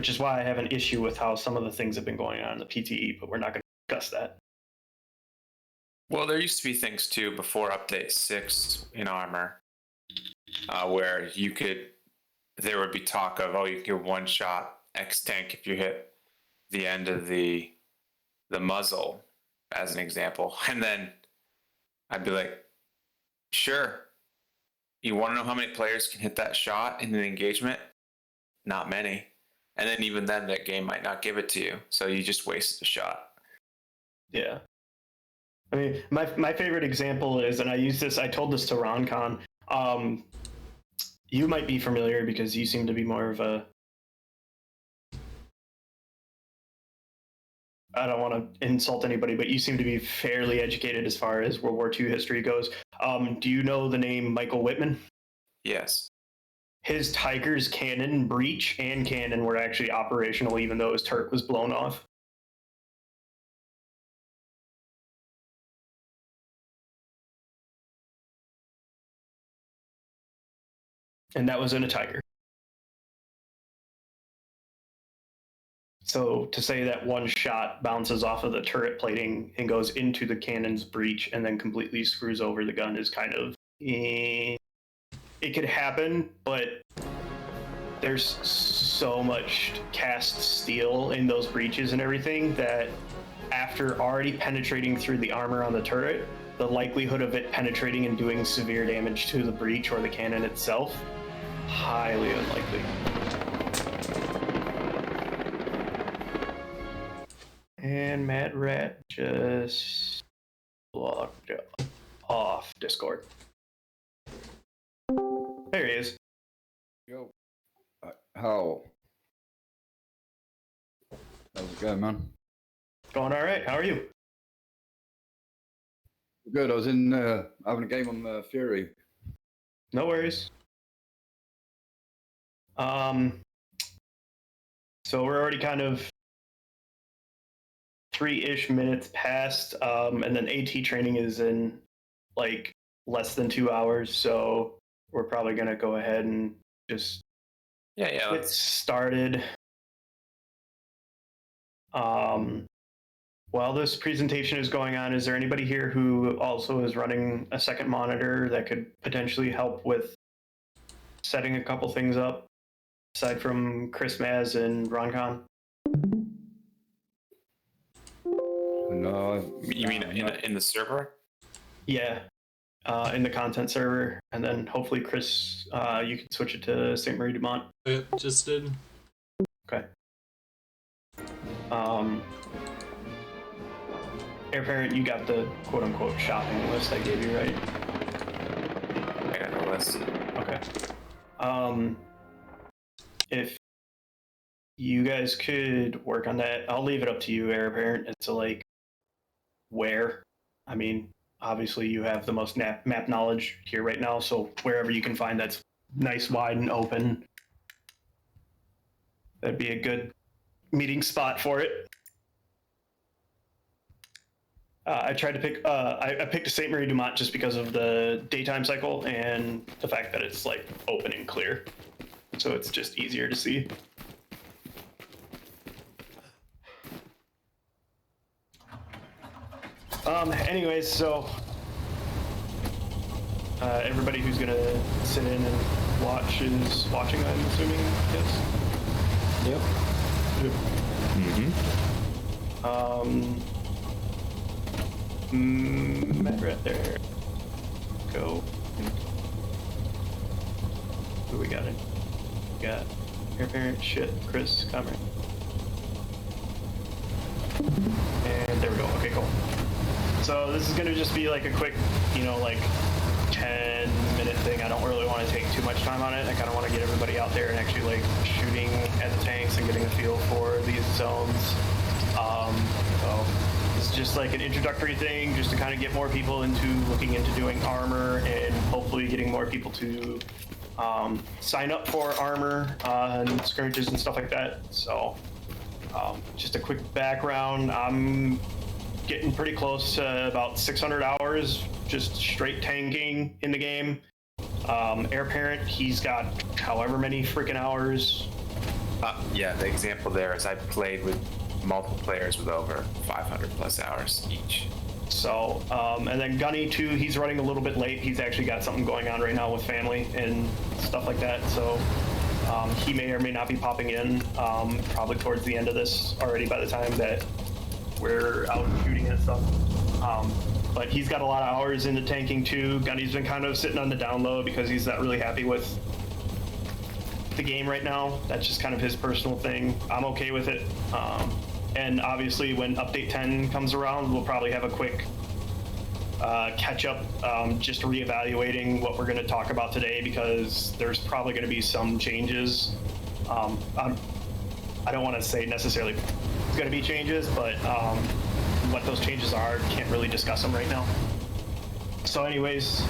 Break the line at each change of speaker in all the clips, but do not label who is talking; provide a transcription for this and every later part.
which is why I have an issue with how some of the things have been going on in the PTE, but we're not going to discuss that.
Well, there used to be things too before update 6 in Armor, where there would be talk of, oh, you can one shot X tank if you hit the end of the muzzle, as an example. And then I'd be like, sure. You want to know how many players can hit that shot in an engagement? Not many. And then even then, that game might not give it to you. So you just wasted a shot.
Yeah. I mean, my favorite example is, and I told this to Roncon. You might be familiar because you seem to be more of a, I don't want to insult anybody, but you seem to be fairly educated as far as World War II history goes. Do you know the name Michael Whitman?
Yes.
His Tiger's cannon, breach, and cannon were actually operational even though his turret was blown off. And that was in a Tiger. So to say that one shot bounces off of the turret plating and goes into the cannon's breach and then completely screws over the gun is kind of... It could happen, but there's so much cast steel in those breaches and everything that after already penetrating through the armor on the turret, the likelihood of it penetrating and doing severe damage to the breach or the cannon itself, highly unlikely. And Mad Rat just logged off Discord. There he is.
Yo. How? How's it going, man?
Going all right. How are you?
Good. I was in having a game on Fury.
No worries. So we're already kind of 3-ish minutes past, and then AT training is in like less than 2 hours, so we're probably gonna go ahead and just get started. While this presentation is going on, is there anybody here who also is running a second monitor that could potentially help with setting a couple things up, aside from Chris Maz and Roncon?
No.
You mean in the server?
Yeah, in the content server, and then hopefully Chris, you can switch it to St. Marie Dumont.
It just did.
Okay. Air Parent, you got the quote-unquote shopping list I gave you, right?
I got the list.
Okay. If you guys could work on that, I'll leave it up to you, Air Apparent, as to like where. I mean, obviously you have the most map knowledge here right now, so wherever you can find that's nice, wide, and open, that'd be a good meeting spot for it. I tried to pick, I picked a St. Marie Dumont just because of the daytime cycle and the fact that it's like open and clear. So it's just easier to see. Anyways, so everybody who's gonna sit in and watch is watching, I'm assuming, yes?
Yep.
Right there. Go. Who we got in? We got Air Parent, shit, Chris, Comrade. And there we go. Okay, cool. So this is gonna just be like a quick, you know, like 10-minute thing. I don't really want to take too much time on it. I kind of want to get everybody out there and actually like shooting at the tanks and getting a feel for these zones. So it's just like an introductory thing, just to kind of get more people into looking into doing armor and hopefully getting more people to sign up for armor and skirmishes and stuff like that. So just a quick background. I'm getting pretty close to about 600 hours just straight tanking in the game. Air Parent, he's got however many freaking hours.
Yeah, the example there is I played with multiple players with over 500 plus hours each.
So, and then Gunny too, he's running a little bit late. He's actually got something going on right now with family and stuff like that. So he may or may not be popping in probably towards the end of this already by the time that we're out shooting and stuff. But he's got a lot of hours into tanking too. Gunny's been kind of sitting on the down low because he's not really happy with the game right now. That's just kind of his personal thing. I'm okay with it. And obviously when update 10 comes around, we'll probably have a quick catch up, just reevaluating what we're going to talk about today, because there's probably going to be some changes. I don't want to say necessarily it's going to be changes, but what those changes are, can't really discuss them right now. So anyways,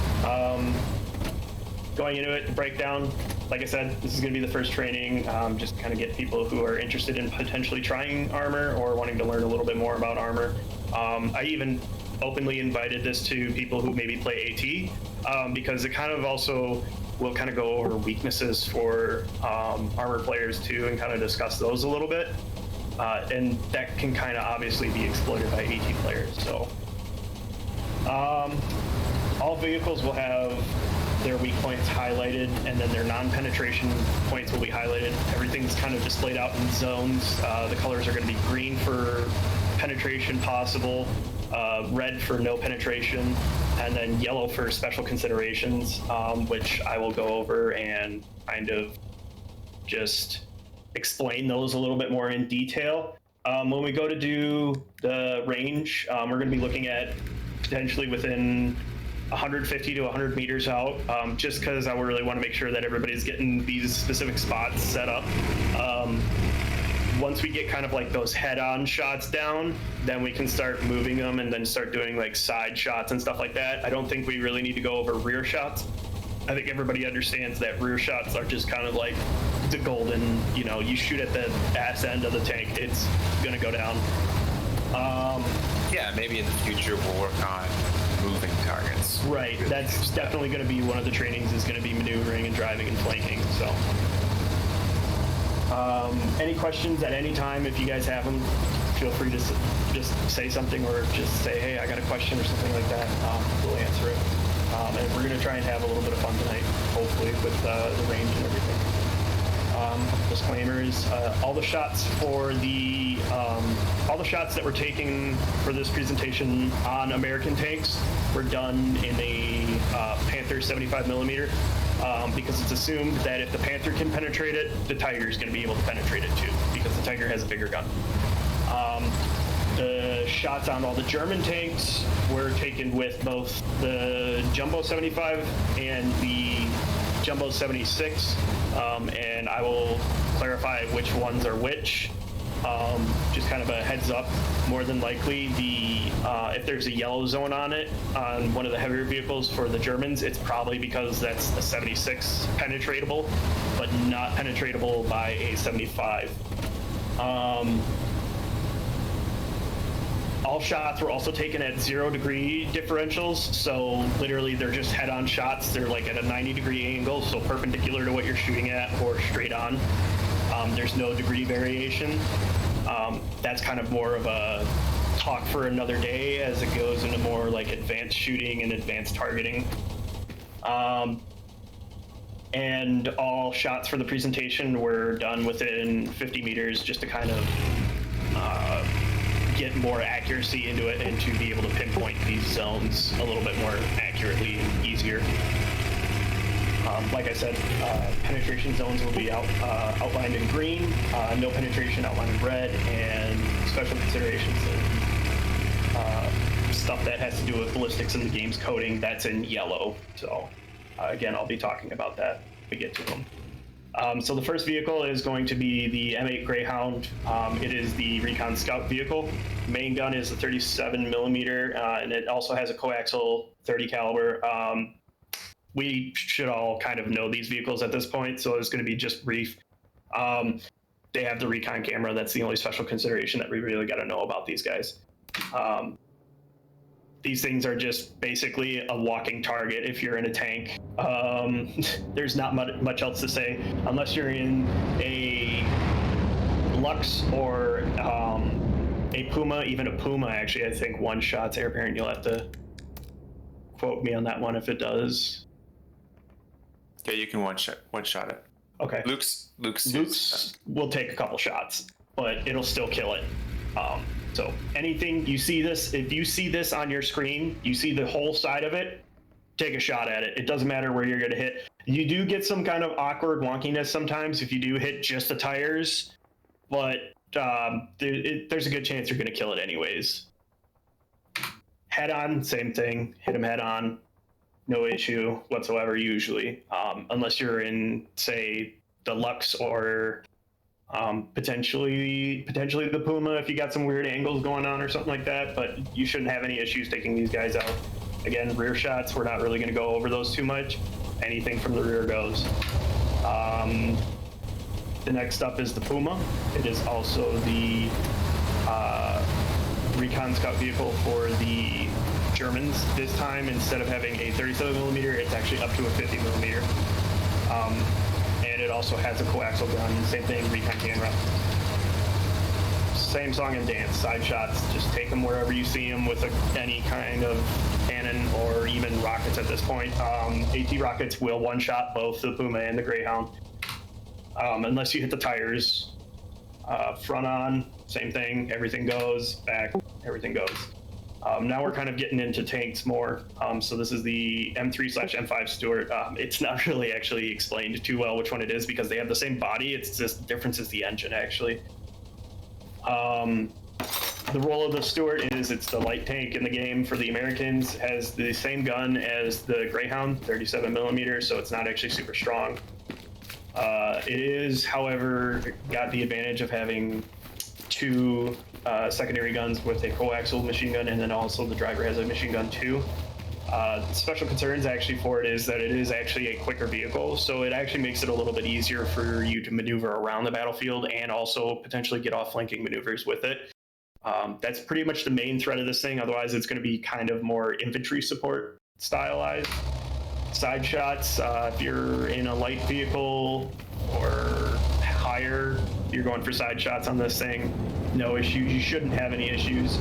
going into it, the breakdown, like I said, this is going to be the first training, just kind of get people who are interested in potentially trying armor or wanting to learn a little bit more about armor. I even openly invited this to people who maybe play AT, because it kind of also will kind of go over weaknesses for armor players too, and kind of discuss those a little bit. And that can kind of obviously be exploited by AT players. So all vehicles will have their weak points highlighted, and then their non-penetration points will be highlighted. Everything's kind of displayed out in zones. The colors are going to be green for penetration possible, red for no penetration, and then yellow for special considerations, which I will go over and kind of just explain those a little bit more in detail. When we go to do the range, we're going to be looking at potentially within 150 to 100 meters out, just because I really want to make sure that everybody's getting these specific spots set up. Once we get kind of like those head-on shots down, then we can start moving them and then start doing like side shots and stuff like that. I don't think we really need to go over rear shots. I think everybody understands that rear shots are just kind of like the golden, you shoot at the ass end of the tank, it's gonna go down.
Yeah, maybe in the future we'll work on moving targets.
Right, that's definitely going to be one of the trainings, is going to be maneuvering and driving and flanking. So any questions at any time, if you guys have them, feel free to just say something, or just say, hey, I got a question or something like that. We'll answer it. And we're going to try and have a little bit of fun tonight, hopefully, with the range and everything. Disclaimers, all the shots for the all the shots that we're taking for this presentation on American tanks were done in a Panther 75 millimeter, because it's assumed that if the Panther can penetrate it, the Tiger is going to be able to penetrate it too, because the Tiger has a bigger gun. The shots on all the German tanks were taken with both the Jumbo 75 and the Jumbo 76, and I will clarify which ones are which. Just kind of a heads up, more than likely if there's a yellow zone on it, on one of the heavier vehicles for the Germans, it's probably because that's a 76 penetratable, but not penetratable by a 75. All shots were also taken at 0-degree differentials, so literally they're just head-on shots. They're like at a 90-degree angle, so perpendicular to what you're shooting at, or straight on. There's no degree variation. That's kind of more of a talk for another day, as it goes into more like advanced shooting and advanced targeting. And all shots for the presentation were done within 50 meters, just to kind of get more accuracy into it and to be able to pinpoint these zones a little bit more accurately and easier. Like I said, penetration zones will be outlined in green, no penetration outlined in red, and special considerations and stuff that has to do with ballistics and the game's coding, that's in yellow. So again, I'll be talking about that when we get to them. So the first vehicle is going to be the M8 Greyhound. It is the Recon Scout vehicle. Main gun is a 37 millimeter, and it also has a coaxial 30 caliber. We should all kind of know these vehicles at this point, so it's going to be just brief. They have the Recon camera. That's the only special consideration that we really got to know about these guys. These things are just basically a walking target if you're in a tank. There's not much else to say, unless you're in a Lux or a Puma, even a Puma, actually, I think one shot's air parent. You'll have to quote me on that one if it does.
Yeah, you can one shot it.
Okay.
Luke's
will take a couple shots, but it'll still kill it. So anything you see this, if you see this on your screen, you see the whole side of it, take a shot at it. It doesn't matter where you're going to hit. You do get some kind of awkward wonkiness sometimes if you do hit just the tires, but there's a good chance you're going to kill it anyways. Head on, same thing. Hit them head on. No issue whatsoever usually, unless you're in, say, the Lux or potentially the Puma if you got some weird angles going on or something like that, but you shouldn't have any issues taking these guys out. Again, rear shots, we're not really going to go over those too much. Anything from the rear goes. The next up is the Puma. It is also the recon scout vehicle for the Germans. This time, instead of having a 37mm, it's actually up to a 50mm. And it also has a coaxial gun. Same thing, recon camera. Same song and dance. Side shots, just take them wherever you see them with any kind of cannon or even rockets at this point. AT rockets will one-shot both the Puma and the Greyhound. Unless you hit the tires. Front on, same thing. Everything goes. Back, everything goes. Now we're kind of getting into tanks more. So this is the M3/M5 Stuart. It's not really actually explained too well which one it is because they have the same body. It's just the difference is the engine actually. The role of the Stuart is it's the light tank in the game for the Americans. It has the same gun as the Greyhound, 37mm, so it's not actually super strong. It is, however, got the advantage of having two secondary guns with a coaxial machine gun, and then also the driver has a machine gun too. Special concerns actually for it is that it is actually a quicker vehicle, so it actually makes it a little bit easier for you to maneuver around the battlefield and also potentially get off flanking maneuvers with it. That's pretty much the main threat of this thing. Otherwise, it's going to be kind of more infantry support stylized. Side shots, if you're in a light vehicle or higher, you're going for side shots on this thing. No issues. You shouldn't have any issues.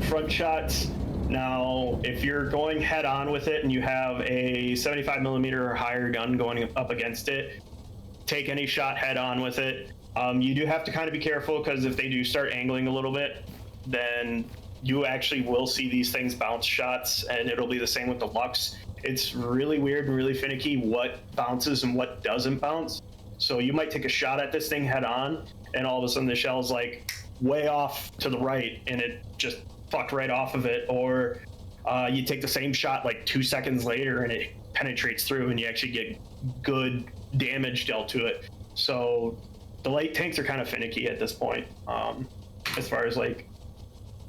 Front shots. Now, if you're going head on with it and you have a 75mm or higher gun going up against it, take any shot head on with it. You do have to kind of be careful because if they do start angling a little bit, then you actually will see these things bounce shots, and it'll be the same with the Lux. It's really weird and really finicky what bounces and what doesn't bounce. So you might take a shot at this thing head on, and all of a sudden the shell's like way off to the right, and it just fucked right off of it. Or you take the same shot like 2 seconds later, and it penetrates through, and you actually get good damage dealt to it. So the light tanks are kind of finicky at this point, as far as like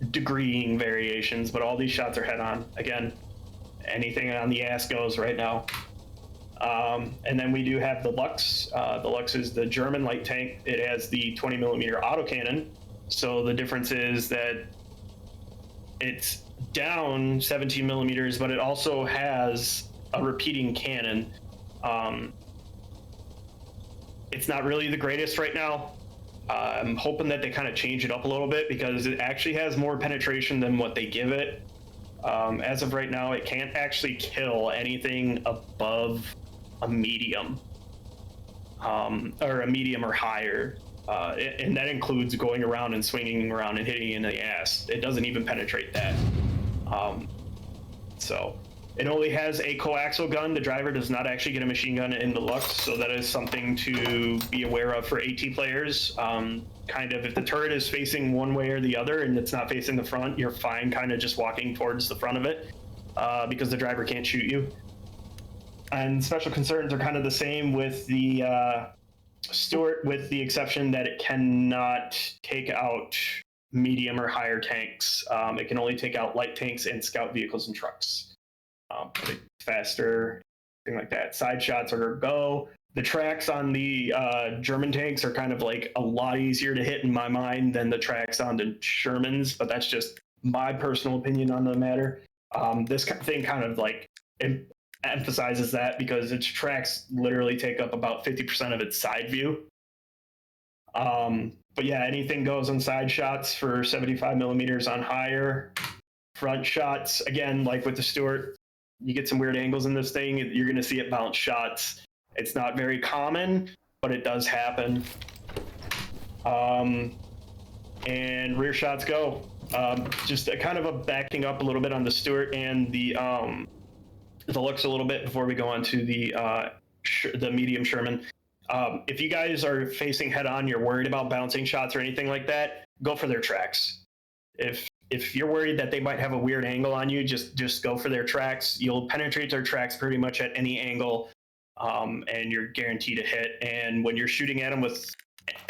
degreeing variations, but all these shots are head on. Again, anything on the ass goes right now. And then we do have the Lux. The Lux is the German light tank. It has the 20mm autocannon. So the difference is that it's down 17mm, but it also has a repeating cannon. It's not really the greatest right now. I'm hoping that they kind of change it up a little bit because it actually has more penetration than what they give it. As of right now, it can't actually kill anything above a medium, or a medium or higher. And that includes going around and swinging around and hitting in the ass. It doesn't even penetrate that. So it only has a coaxial gun. The driver does not actually get a machine gun in the Lux, so that is something to be aware of for AT players. Kind of if the turret is facing one way or the other and it's not facing the front, you're fine kind of just walking towards the front of it because the driver can't shoot you. And special concerns are kind of the same with the Stuart, with the exception that it cannot take out medium or higher tanks. It can only take out light tanks and scout vehicles and trucks. Faster, thing like that. Side shots are go. The tracks on the German tanks are kind of like a lot easier to hit in my mind than the tracks on the Shermans, but that's just my personal opinion on the matter. This thing kind of like emphasizes that because its tracks literally take up about 50% of its side view. But yeah, anything goes on side shots for 75 millimeters on higher. Front shots, again, like with the Stuart, you get some weird angles in this thing. You're going to see it bounce shots. It's not very common, but it does happen. And rear shots go. Just a kind of a backing up a little bit on the Stuart and the looks a little bit before we go on to the medium Sherman. If you guys are facing head on, you're worried about bouncing shots or anything like that, go for their tracks. If you're worried that they might have a weird angle on you, just go for their tracks. You'll penetrate their tracks pretty much at any angle, and you're guaranteed to hit. And when you're shooting at them with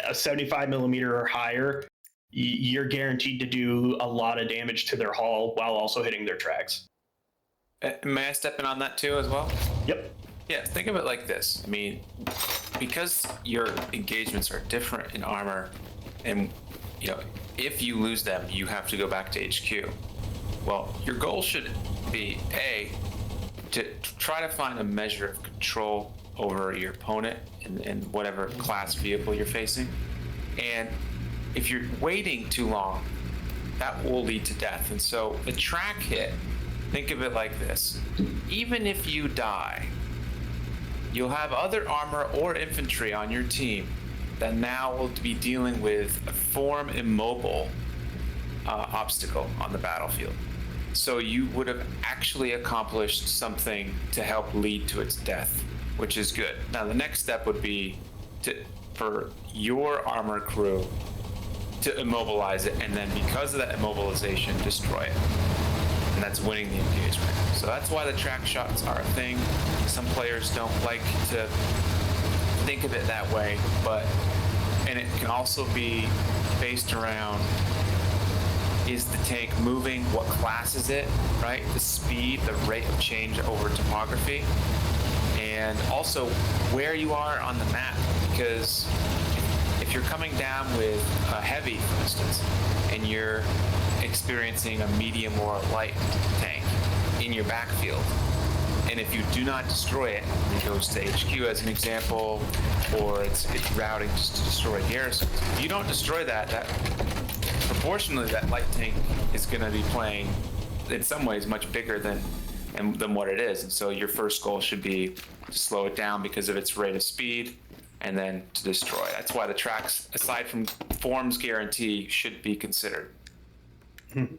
a 75 millimeter or higher, you're guaranteed to do a lot of damage to their hull while also hitting their tracks.
May I step in on that too as well?
Yep.
Yeah, think of it like this. I mean, because your engagements are different in armor, and if you lose them, you have to go back to HQ. Well, your goal should be to try to find a measure of control over your opponent and whatever class vehicle you're facing. And if you're waiting too long, that will lead to death. And so the track hit, think of it like this. Even if you die, you'll have other armor or infantry on your team that now will be dealing with a form immobile obstacle on the battlefield. So you would have actually accomplished something to help lead to its death, which is good. Now the next step would be for your armor crew to immobilize it, and then because of that immobilization, destroy it. And that's winning the engagement. So that's why the track shots are a thing. Some players don't like to think of it that way, and it can also be based around, is the tank moving? What class is it, right? The speed, the rate of change over topography, and also where you are on the map. Because if you're coming down with a heavy, for instance, and you're experiencing a medium or a light tank in your backfield, and if you do not destroy it, it goes to HQ as an example, or it's routing just to destroy garrisons. If you don't destroy that proportionally, that light tank is going to be playing in some ways much bigger than what it is. And so your first goal should be to slow it down because of its rate of speed, and then to destroy. That's why the tracks, aside from form's guarantee, should be considered.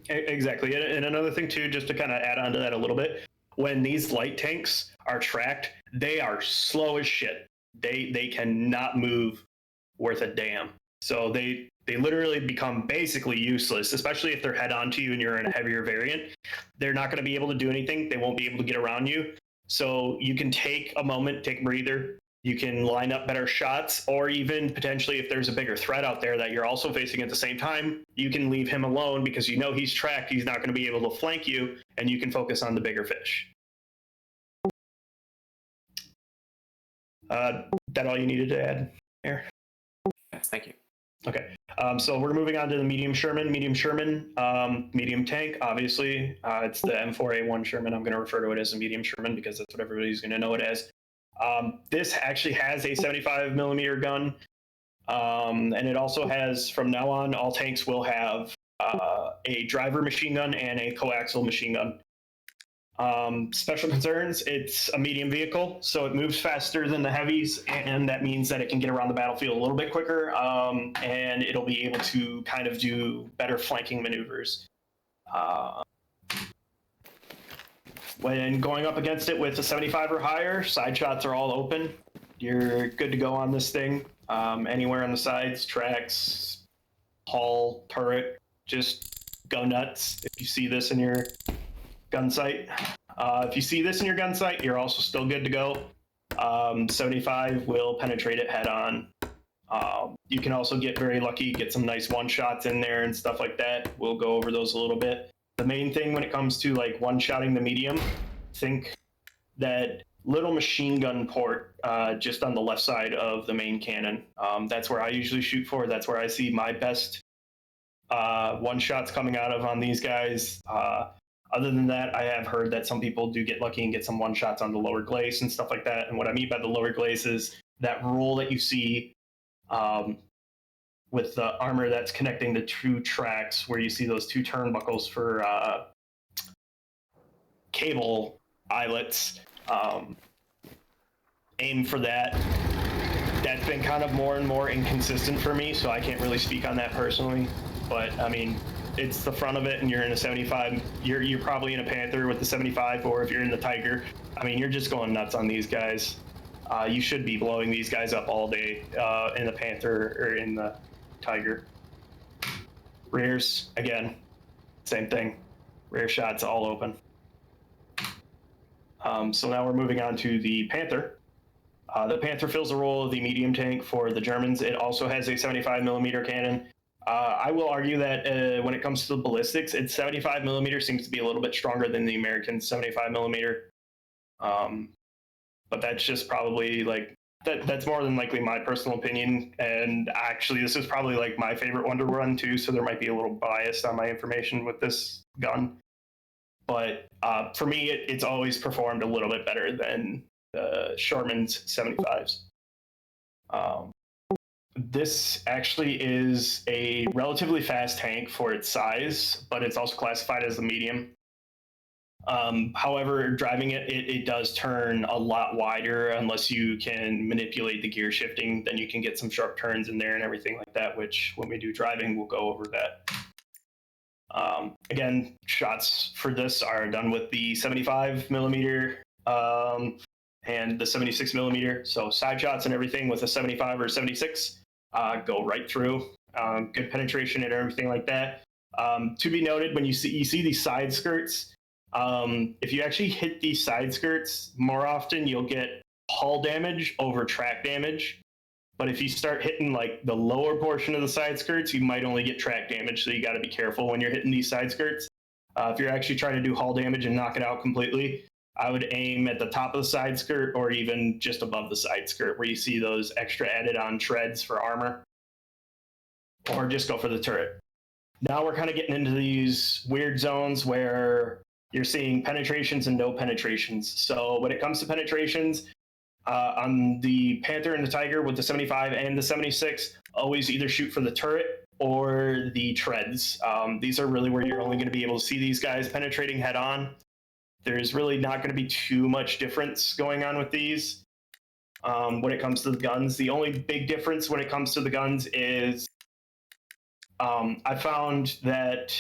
Exactly. And another thing too, just to kind of add on to that a little bit, when these light tanks are tracked, they are slow as shit. They cannot move worth a damn. So they literally become basically useless, especially if they're head on to you and you're in a heavier variant. They're not going to be able to do anything. They won't be able to get around you. So you can take a moment, take a breather. You can line up better shots, or even potentially if there's a bigger threat out there that you're also facing at the same time, you can leave him alone because you know he's tracked. He's not going to be able to flank you, and you can focus on the bigger fish. That all you needed to add here?
Yes, thank you.
Okay, so we're moving on to the medium Sherman. Medium tank, obviously. It's the M4A1 Sherman. I'm going to refer to it as a medium Sherman because that's what everybody's going to know it as. This actually has a 75 millimeter gun, and it also has, from now on, all tanks will have a driver machine gun and a coaxial machine gun. Special concerns, it's a medium vehicle, so it moves faster than the heavies, and that means that it can get around the battlefield a little bit quicker, and it'll be able to kind of do better flanking maneuvers. When going up against it with a 75 or higher, side shots are all open. You're good to go on this thing. Anywhere on the sides, tracks, hull, turret, just go nuts if you see this in your gun sight. If you see this in your gun sight, you're also still good to go. 75 will penetrate it head on. You can also get very lucky, get some nice one shots in there and stuff like that. We'll go over those a little bit. The main thing when it comes to like one-shotting the medium, think that little machine gun port just on the left side of the main cannon. That's where I usually shoot for. That's where I see my best one-shots coming out of on these guys. Other than that, I have heard that some people do get lucky and get some one-shots on the lower glaze and stuff like that. And what I mean by the lower glaze is that roll that you see with the armor that's connecting the two tracks, where you see those two turnbuckles for cable eyelets. Aim for that. That's been kind of more and more inconsistent for me, so I can't really speak on that personally. But I mean, it's the front of it, and you're in a 75. You're probably in a Panther with the 75, or if you're in the Tiger, I mean, you're just going nuts on these guys. You should be blowing these guys up all day in the Panther or in the Tiger. Rears, again, same thing. Rear shots all open. So now we're moving on to the Panther. The Panther fills the role of the medium tank for the Germans. It also has a 75 millimeter cannon. I will argue that when it comes to the ballistics, its 75 millimeter seems to be a little bit stronger than the American 75 millimeter. But that's just probably like, that's more than likely my personal opinion. And actually, this is probably like my favorite one to run too, so there might be a little bias on my information with this gun. But for me, it's always performed a little bit better than Sharman's 75s. This actually is a relatively fast tank for its size, but it's also classified as a medium. However, driving it does turn a lot wider unless you can manipulate the gear shifting. Then you can get some sharp turns in there and everything like that, which when we do driving, we'll go over that. Again, shots for this are done with the 75 millimeter and the 76 millimeter. So side shots and everything with a 75 or 76 go right through. Good penetration and everything like that. To be noted, when you see these side skirts, if you actually hit these side skirts more often, you'll get hull damage over track damage. But if you start hitting like the lower portion of the side skirts, you might only get track damage. So you got to be careful when you're hitting these side skirts. If you're actually trying to do hull damage and knock it out completely, I would aim at the top of the side skirt or even just above the side skirt where you see those extra added on treads for armor. Or just go for the turret. Now we're kind of getting into these weird zones where you're seeing penetrations and no penetrations. So when it comes to penetrations, on the Panther and the Tiger with the 75 and the 76, always either shoot for the turret or the treads. These are really where you're only going to be able to see these guys penetrating head on. There's really not going to be too much difference going on with these. When it comes to the guns, the only big difference when it comes to the guns is I found that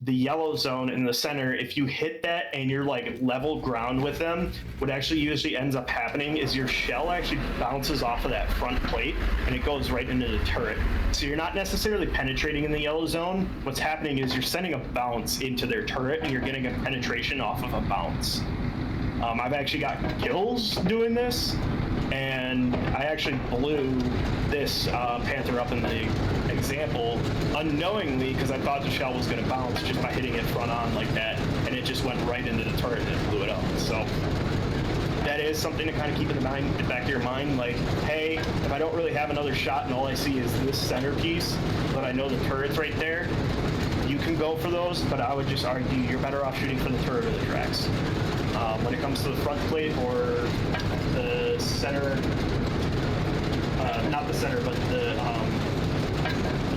the yellow zone in the center, if you hit that and you're like level ground with them, what actually usually ends up happening is your shell actually bounces off of that front plate and it goes right into the turret. So you're not necessarily penetrating in the yellow zone. What's happening is you're sending a bounce into their turret and you're getting a penetration off of a bounce. I've actually got kills doing this, and I actually blew this Panther up in the example unknowingly because I thought the shell was going to bounce just by hitting it front on like that, and it just went right into the turret and it blew it up. So that is something to kind of keep in the back of your mind, like, hey, if I don't really have another shot and all I see is this centerpiece, but I know the turret's right there, you can go for those, but I would just argue you're better off shooting for the turret or the tracks. When it comes to the front plate or the center, not the center, but the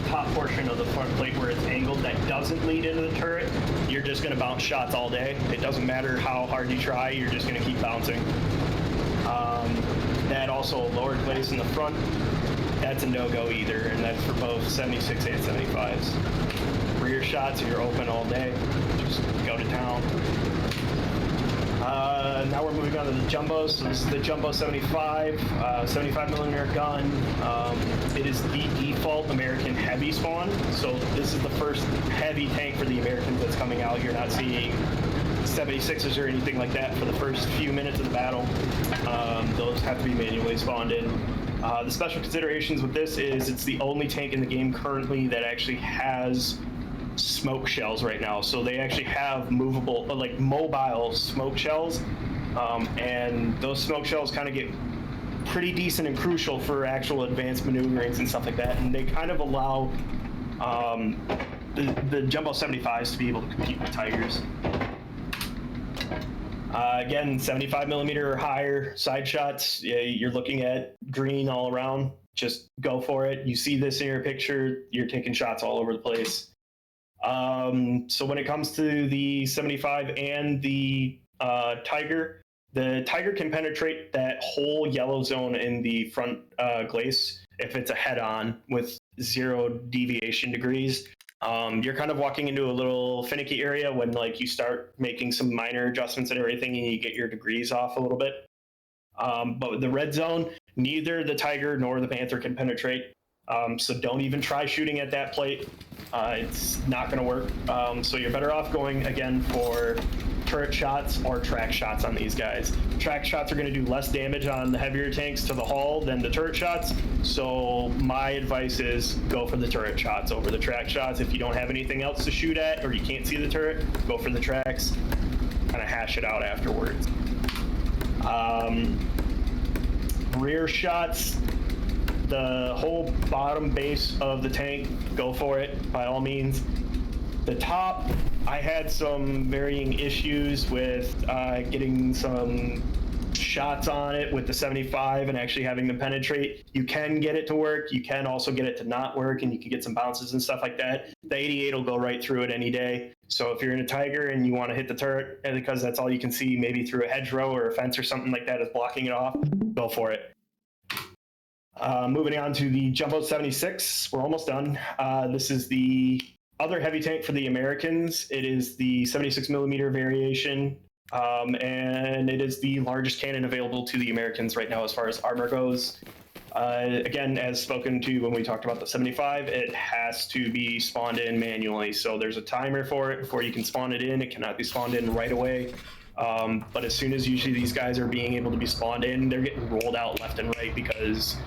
top portion of the front plate where it's angled that doesn't lead into the turret, you're just going to bounce shots all day. It doesn't matter how hard you try, you're just going to keep bouncing. That also lower place in the front, that's a no-go either, and that's for both 76 and 75s. Rear shots, you're open all day, just go to town. Now we're moving on to the jumbos. So this is the Jumbo 75, 75 millimeter gun. It is the default American heavy spawn. So this is the first heavy tank for the Americans that's coming out. You're not seeing 76s or anything like that for the first few minutes of the battle. Those have to be manually spawned in. The special considerations with this is it's the only tank in the game currently that actually has smoke shells right now. So they actually have movable, like mobile smoke shells, and those smoke shells kind of get pretty decent and crucial for actual advanced maneuverings and stuff like that, and they kind of allow the Jumbo 75s to be able to compete with Tigers. Again, 75 millimeter or higher side shots. You're looking at green all around. Just go for it. You see this in your picture, you're taking shots all over the place. So when it comes to the 75 and the Tiger can penetrate that whole yellow zone in the front glacis if it's a head-on with 0 deviation degrees. You're kind of walking into a little finicky area when like you start making some minor adjustments and everything and you get your degrees off a little bit. But with the red zone, neither the Tiger nor the Panther can penetrate. So don't even try shooting at that plate. It's not going to work. So you're better off going again for turret shots or track shots on these guys. Track shots are going to do less damage on the heavier tanks to the hull than the turret shots. So my advice is go for the turret shots over the track shots. If you don't have anything else to shoot at or you can't see the turret, go for the tracks. Kind of hash it out afterwards. Rear shots, the whole bottom base of the tank, go for it by all means. The top, I had some varying issues with getting some shots on it with the 75 and actually having them penetrate. You can get it to work. You can also get it to not work, and you can get some bounces and stuff like that. The 88 will go right through it any day. So if you're in a Tiger and you want to hit the turret, and because that's all you can see, maybe through a hedgerow or a fence or something like that is blocking it off, go for it. Moving on to the Jumbo 76, we're almost done. This is the other heavy tank for the Americans. It is the 76 millimeter variation, and it is the largest cannon available to the Americans right now as far as armor goes. Again, as spoken to when we talked about the 75, it has to be spawned in manually. So there's a timer for it before you can spawn it in. It cannot be spawned in right away. But as soon as usually these guys are being able to be spawned in, they're getting rolled out left and right because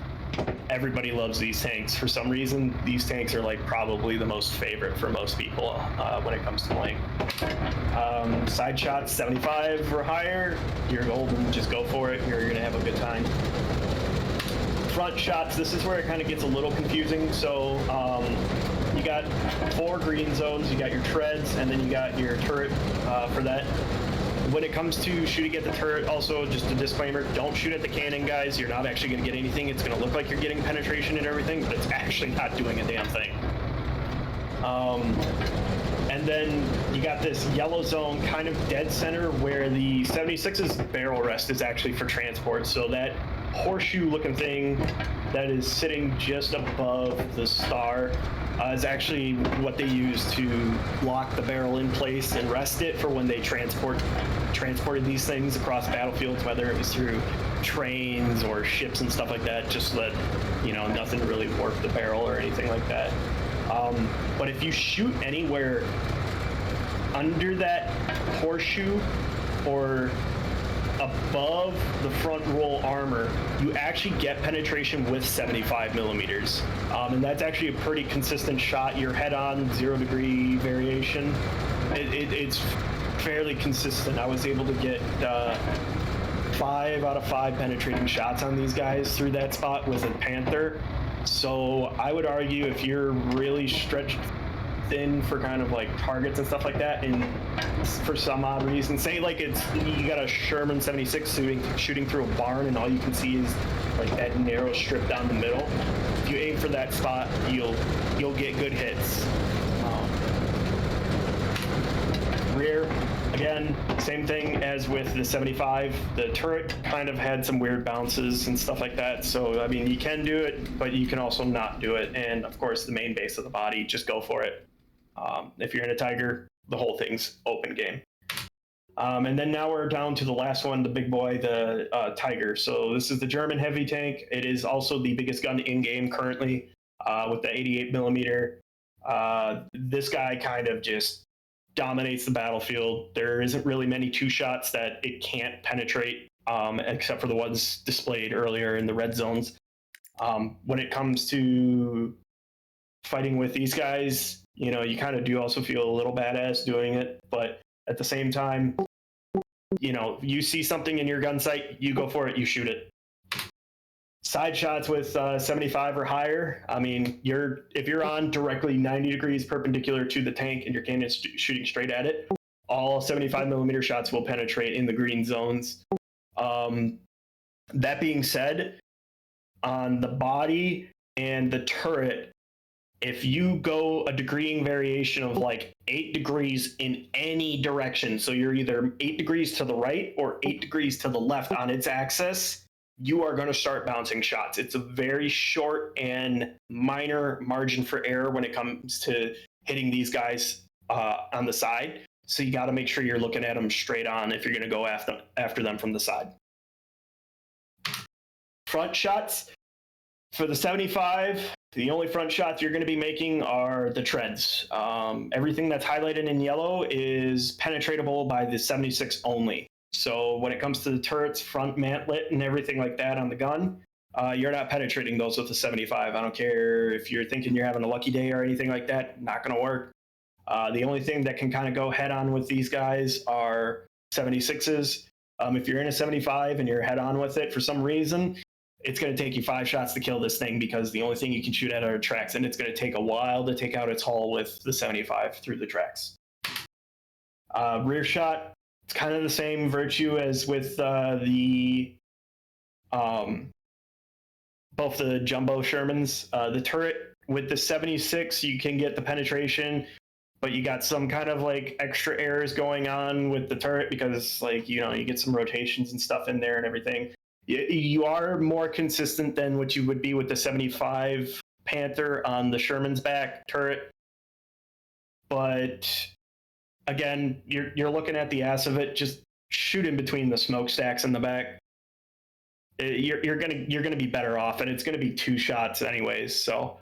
everybody loves these tanks. For some reason, these tanks are like probably the most favorite for most people when it comes to playing. Side shots, 75 or higher, you're golden, just go for it. You're gonna have a good time. Front shots, this is where it kind of gets a little confusing. So you got 4 green zones, you got your treads, and then you got your turret for that. When it comes to shooting at the turret, also just a disclaimer, don't shoot at the cannon, guys. You're not actually going to get anything. It's going to look like you're getting penetration and everything, but it's actually not doing a damn thing. And then you got this yellow zone kind of dead center where the 76's barrel rest is actually for transport. So that horseshoe looking thing that is sitting just above the star is actually what they use to lock the barrel in place and rest it for when they transported these things across battlefields, whether it was through trains or ships and stuff like that, just so that, you know, nothing really warped the barrel or anything like that. But if you shoot anywhere under that horseshoe or above the front roll armor, you actually get penetration with 75 millimeters. And that's actually a pretty consistent shot. Your head-on 0 degree variation, it's fairly consistent. I was able to get 5 out of 5 penetrating shots on these guys through that spot with a Panther. So I would argue if you're really stretched thin for kind of like targets and stuff like that, and for some odd reason, say like it's you got a Sherman 76 shooting through a barn and all you can see is like that narrow strip down the middle, if you aim for that spot, you'll get good hits. Rear, again, same thing as with the 75. The turret kind of had some weird bounces and stuff like that. So, I mean, you can do it, but you can also not do it. And of course, the main base of the body, just go for it. If you're in a Tiger, the whole thing's open game. And then now we're down to the last one, the big boy, the Tiger. So this is the German heavy tank. It is also the biggest gun in game currently with the 88 millimeter. This guy kind of just dominates the battlefield. There isn't really many 2-shots that it can't penetrate, except for the ones displayed earlier in the red zones. When it comes to fighting with these guys, you know, you kind of do also feel a little badass doing it, but at the same time, you know, you see something in your gun sight, you go for it, you shoot it. Side shots with 75 or higher, I mean, if you're on directly 90 degrees perpendicular to the tank and your cannon is shooting straight at it, all 75 millimeter shots will penetrate in the green zones. That being said, on the body and the turret, if you go a degreeing variation of like 8 degrees in any direction, so you're either 8 degrees to the right or 8 degrees to the left on its axis, you are going to start bouncing shots. It's a very short and minor margin for error when it comes to hitting these guys on the side. So you got to make sure you're looking at them straight on if you're going to go after them from the side. Front shots for the 75, the only front shots you're going to be making are the treads. Everything that's highlighted in yellow is penetratable by the 76 only. So when it comes to the turrets, front mantlet, and everything like that on the gun, you're not penetrating those with the 75. I don't care if you're thinking you're having a lucky day or anything like that, not going to work. The only thing that can kind of go head on with these guys are 76s. If you're in a 75 and you're head on with it for some reason, it's going to take you 5 shots to kill this thing because the only thing you can shoot at are tracks, and it's going to take a while to take out its hull with the 75 through the tracks. Rear shot, it's kind of the same virtue as with both the jumbo Shermans. The turret with the 76, you can get the penetration, but you got some kind of like extra errors going on with the turret because like, you know, you get some rotations and stuff in there and everything. You are more consistent than what you would be with the 75 Panther on the Sherman's back turret. But again, you're looking at the ass of it, just shoot in between the smokestacks in the back. You're gonna be better off, and it's gonna be 2 shots anyways. So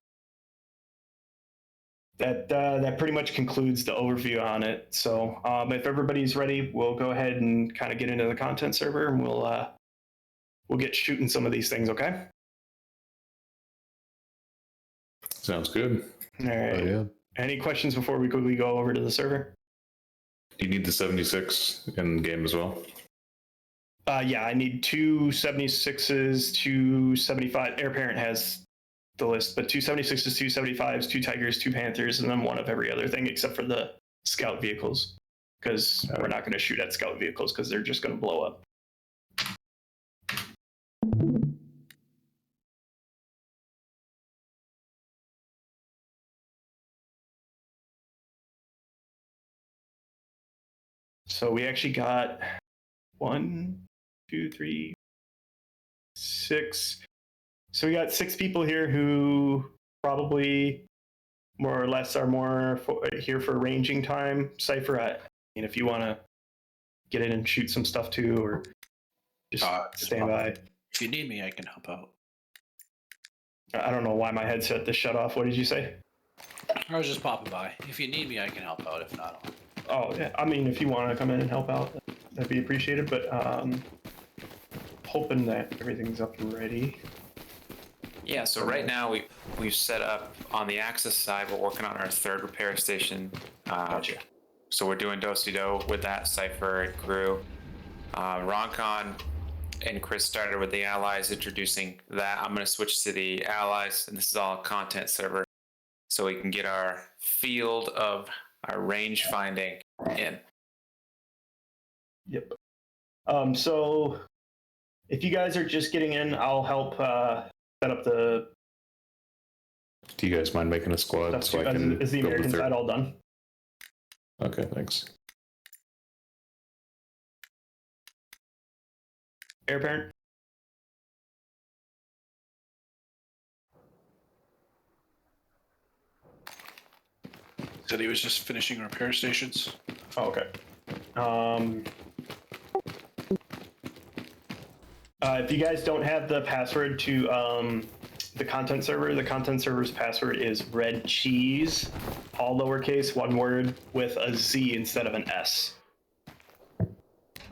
that pretty much concludes the overview on it. So if everybody's ready, we'll go ahead and kind of get into the content server, and we'll get shooting some of these things, okay?
Sounds good.
All right.
Oh, yeah.
Any questions before we quickly go over to the server?
Do you need the 76 in game as well?
Yeah, I need 2 76s, 2 75. Air Parent has the list, but 2 76s, 2 75s, 2 Tigers, 2 Panthers, and then 1 of every other thing except for the scout vehicles, because we're not going to shoot at scout vehicles because they're just going to blow up. So we actually got 1, 2, 3, 6. So we got 6 people here who probably more or less are here for ranging time. Cypher, I mean, if you want to get in and shoot some stuff too, or just stand by.
If you need me, I can help out.
I don't know why my headset just shut off. What did you say?
I was just popping by. If you need me, I can help out. If not,
Oh, yeah. I mean, if you want to come in and help out, that'd be appreciated. But hoping that everything's up and ready.
Yeah, so right now we've set up on the Axis side, we're working on our 3rd repair station.
Gotcha.
So we're doing do-si-do with that, Cypher and crew. Roncon and Chris started with the allies, introducing that. I'm going to switch to the allies, and this is all content server, so we can get our field of our range finding in.
Yep. So if you guys are just getting in, I'll help set up the
Do you guys mind making a squad
stuff.
so I can
Is the
build
American
the
side all done?
Okay, thanks.
Air Parent?
said he was just finishing repair stations.
Oh, okay. If you guys don't have the password to the content server's password is red cheese, all lowercase, one word with a Z instead of an S.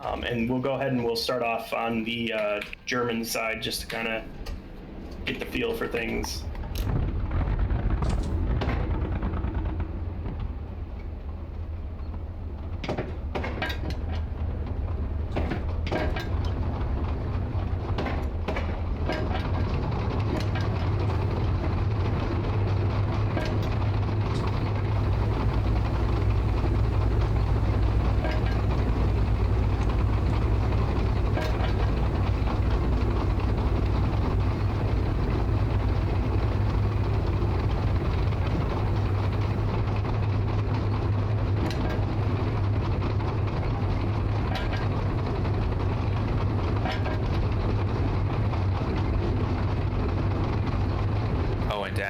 And we'll go ahead and we'll start off on the German side just to kind of get the feel for things.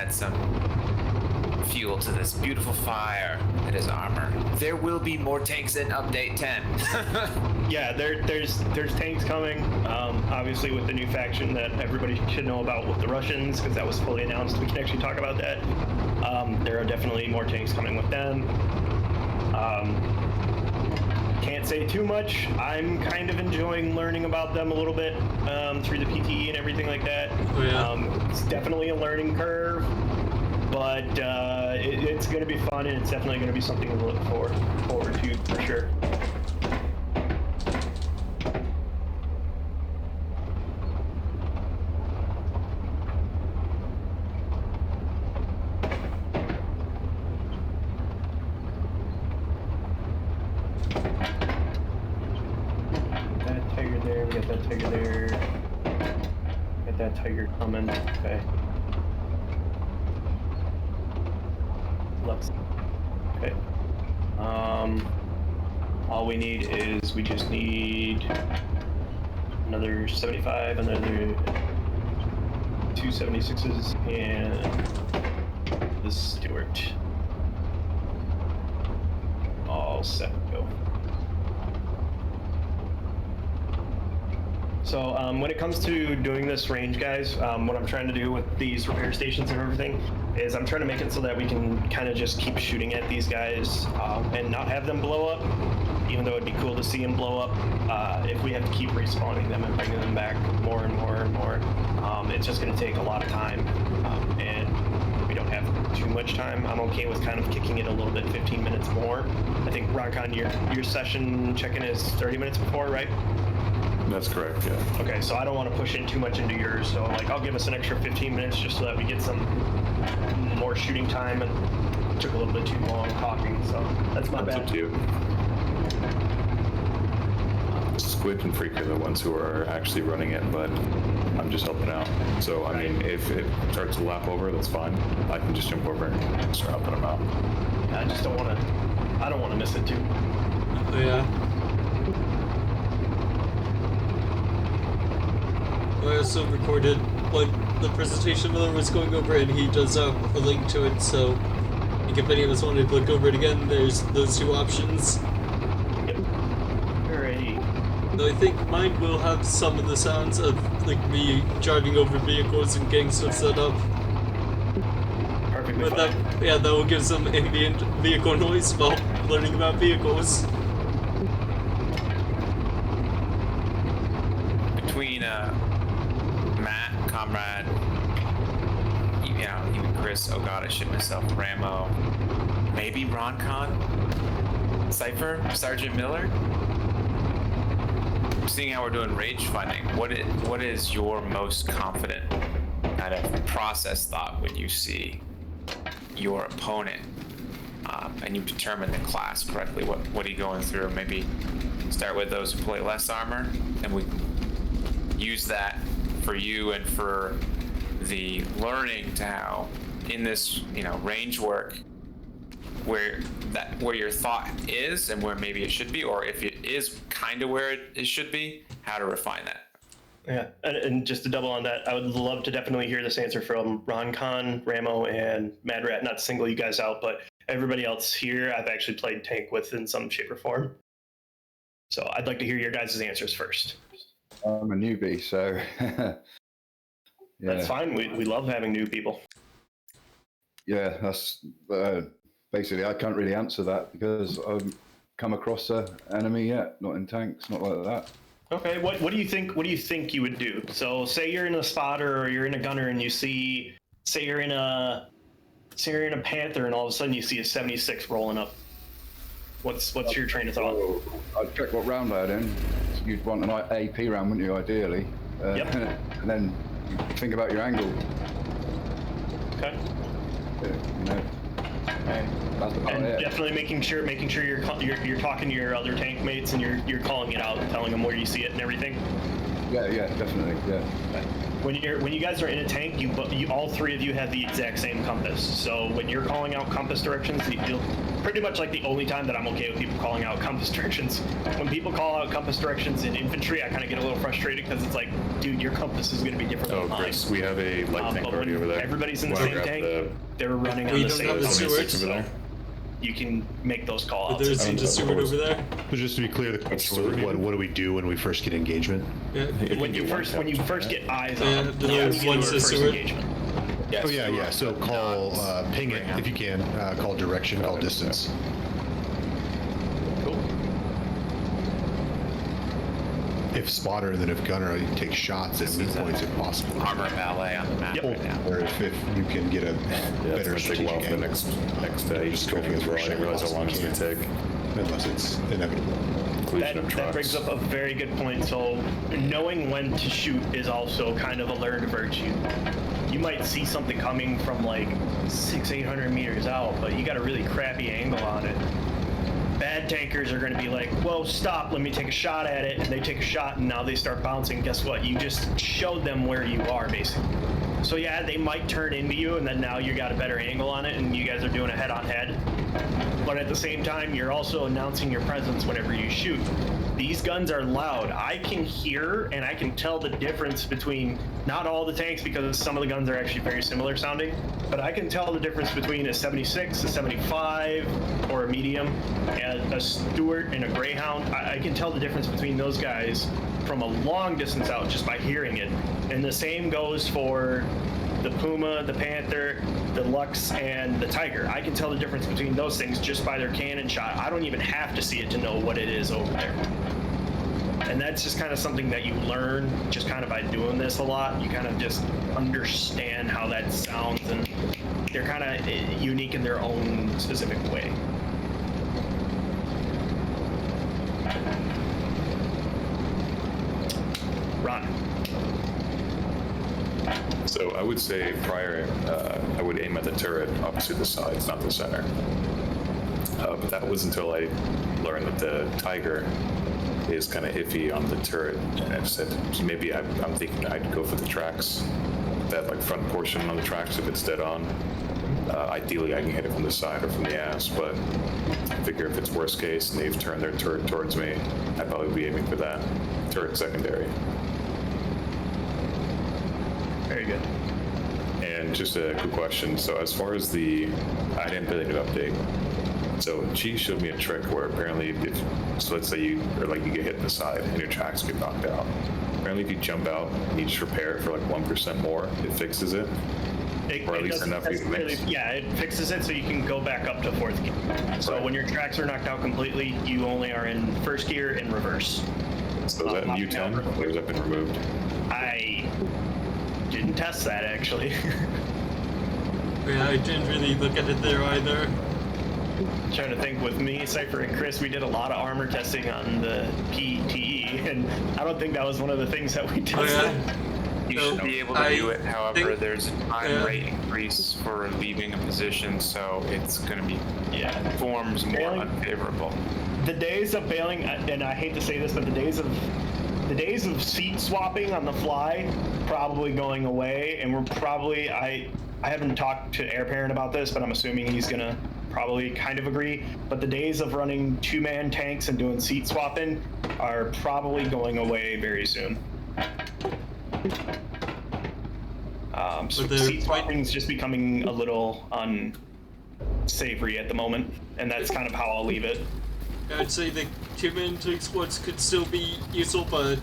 add some fuel to this beautiful fire that is armor. There will be more tanks in update 10.
Yeah, there's tanks coming. Obviously, with the new faction that everybody should know about with the Russians, because that was fully announced. We can actually talk about that. There are definitely more tanks coming with them. Can't say too much. I'm kind of enjoying learning about them a little bit through the PTE and everything like that.
Oh, yeah.
It's definitely a learning curve, but it's going to be fun, and it's definitely going to be something to look forward to for sure. That tiger there, we got that tiger there. Got that tiger coming. Okay. Lux. Okay. All we need is we just need another 75, another 276s, and the Stewart. All set to go. So when it comes to doing this range, guys, what I'm trying to do with these repair stations and everything is I'm trying to make it so that we can kind of just keep shooting at these guys and not have them blow up, even though it'd be cool to see them blow up. If we have to keep respawning them and bringing them back more and more and more, it's just going to take a lot of time, and we don't have too much time. I'm okay with kind of kicking it a little bit, 15 minutes more. I think, Roncon, your session check-in is 30 minutes before, right?
That's correct, yeah.
Okay, so I don't want to push in too much into yours, so like I'll give us an extra 15 minutes just so that we get some more shooting time, and it took a little bit too long talking, so that's my
That's
bad.
up to you. Squid and Freak are the ones who are actually running it, but I'm just helping out. So, I mean, if it starts to lap over, that's fine. I can just jump over and start helping them out.
I just don't want to miss it too.
Oh, yeah. I also recorded like the presentation Miller was going over, and he does have a link to it, so like, if any of us wanted to look over it again, there's those two options.
Yep. Alrighty.
Though I think mine will have some of the sounds of like me driving over vehicles and getting stuff set up.
Perfectly
But
fine.
that will give some ambient vehicle noise while learning about vehicles.
Between Matt, Comrade, even Chris, oh god, I shit myself, Ramo, maybe Roncon, Cypher, Sergeant Miller. Seeing how we're doing rage funding, what is your most confident kind of process thought when you see your opponent and you determine the class correctly? What are you going through? Maybe start with those who play less armor, and we use that for you and for the learning to how in this range work where your thought is and where maybe it should be, or if it is kind of where it should be, how to refine that.
Yeah, and just to double on that, I would love to definitely hear this answer from Roncon, Ramo, and Mad Rat. Not to single you guys out, but everybody else here I've actually played tank with in some shape or form. So I'd like to hear your guys' answers first.
I'm a newbie, so yeah.
That's fine. We love having new people.
Yeah, that's basically I can't really answer that because I've come across an enemy yet, not in tanks, not like that.
Okay, what do you think? What do you think you would do? So, say you're in a spotter or you're in a gunner, and you see, say you're in a Panther, and all of a sudden you see a 76 rolling up. What's your train of thought?
I'd check what round I had in. You'd want an AP round, wouldn't you, ideally?
Yep.
And then you think about your angle.
Okay.
That's about
And
it.
definitely making sure you're talking to your other tank mates and you're calling it out, telling them where you see it and everything.
Yeah, definitely, yeah.
when you guys are in a tank, you all three of you have the exact same compass. So when you're calling out compass directions, you'll pretty much like the only time that I'm okay with people calling out compass directions. When people call out compass directions in infantry, I kind of get a little frustrated because it's like, dude, your compass is going to be different
Oh,
than mine.
Chris, we have a light tank
But
already
when
over there.
everybody's in the
Wanna
same
grab
tank,
the-
they're running
We
on the
don't
same
have the
compass,
stewards.
over there.
you can make those call
But
outs.
there's just a steward over there.
So just to be clear, the question was,
Steward.
what do we do when we first get engagement?
Yeah.
When you first get eyes on
Yeah,
them,
the
you
ones
get your
the
first
steward.
engagement.
Yes,
Oh yeah. So call, ping it if you can. Call direction, call distance.
Cool.
If spotter, then if gunner, you take shots at weak points if possible.
armor ballet on the map
Yep.
right now.
Or if you can get a
Yeah,
better
it's gonna take a while
strategic
for the
angle.
next
Just go
briefing as
for
well. I didn't realize how long it's gonna take.
Unless it's inevitable.
Inclusion of
That
trucks.
brings up a very good point. So knowing when to shoot is also kind of a learned virtue. You might see something coming from like 600-800 meters out, but you got a really crappy angle on it. Bad tankers are going to be like, whoa, stop, let me take a shot at it. And they take a shot and now they start bouncing. Guess what? You just showed them where you are, basically. So yeah, they might turn into you and then now you got a better angle on it and you guys are doing a head-on-head. But at the same time, you're also announcing your presence whenever you shoot. These guns are loud. I can hear and I can tell the difference between, not all the tanks because some of the guns are actually very similar sounding, but I can tell the difference between a 76, a 75, or a medium, and a Stuart and a Greyhound. I can tell the difference between those guys from a long distance out just by hearing it. And the same goes for the Puma, the Panther, the Lux, and the Tiger. I can tell the difference between those things just by their cannon shot. I don't even have to see it to know what it is over there. And that's just kind of something that you learn just kind of by doing this a lot. You kind of just understand how that sounds, and they're kind of unique in their own specific way. Ron.
So I would say prior, I would aim at the turret opposite the sides, not the center. But that was until I learned that the Tiger is kind of iffy on the turret, and I said so maybe I'm thinking I'd go for the tracks, that like front portion on the tracks if it's dead on. Ideally, I can hit it from the side or from the ass, but I figure if it's worst case and they've turned their turret towards me, I'd probably be aiming for that turret secondary.
Very good.
And just a quick question. So as far as I didn't really do an update. So she showed me a trick where apparently so let's say you get hit in the side and your tracks get knocked out. Apparently if you jump out and you just repair it for like 1% more, it fixes it. Or at least
doesn't
enough you can
necessarily-
mix.
Yeah, it fixes it so you can go back up to fourth gear. So
Right.
when your tracks are knocked out completely, you only are in first gear and reverse.
So is that in U10 or has that been removed?
I didn't test that actually.
Yeah, I didn't really look at it there either.
Trying to think, with me, Cypher, and Chris, we did a lot of armor testing on the PTE, and I don't think that was one of the things that we
Oh
tested.
yeah.
You
So,
should be able to
I
do it. However,
think-
there's a time
yeah.
rate increase for leaving a position, so it's going to be
Yeah.
forms more
Failing-
unfavorable.
The days of bailing, and I hate to say this, but the days of seat swapping on the fly probably going away, and we're probably I haven't talked to Air Parent about this, but I'm assuming he's gonna probably kind of agree. But the days of running two-man tanks and doing seat swapping are probably going away very soon. So
But they're
seat
quite-
swapping is just becoming a little unsavory at the moment, and that's kind of how I'll leave it.
I'd say the two-man tank squads could still be useful, but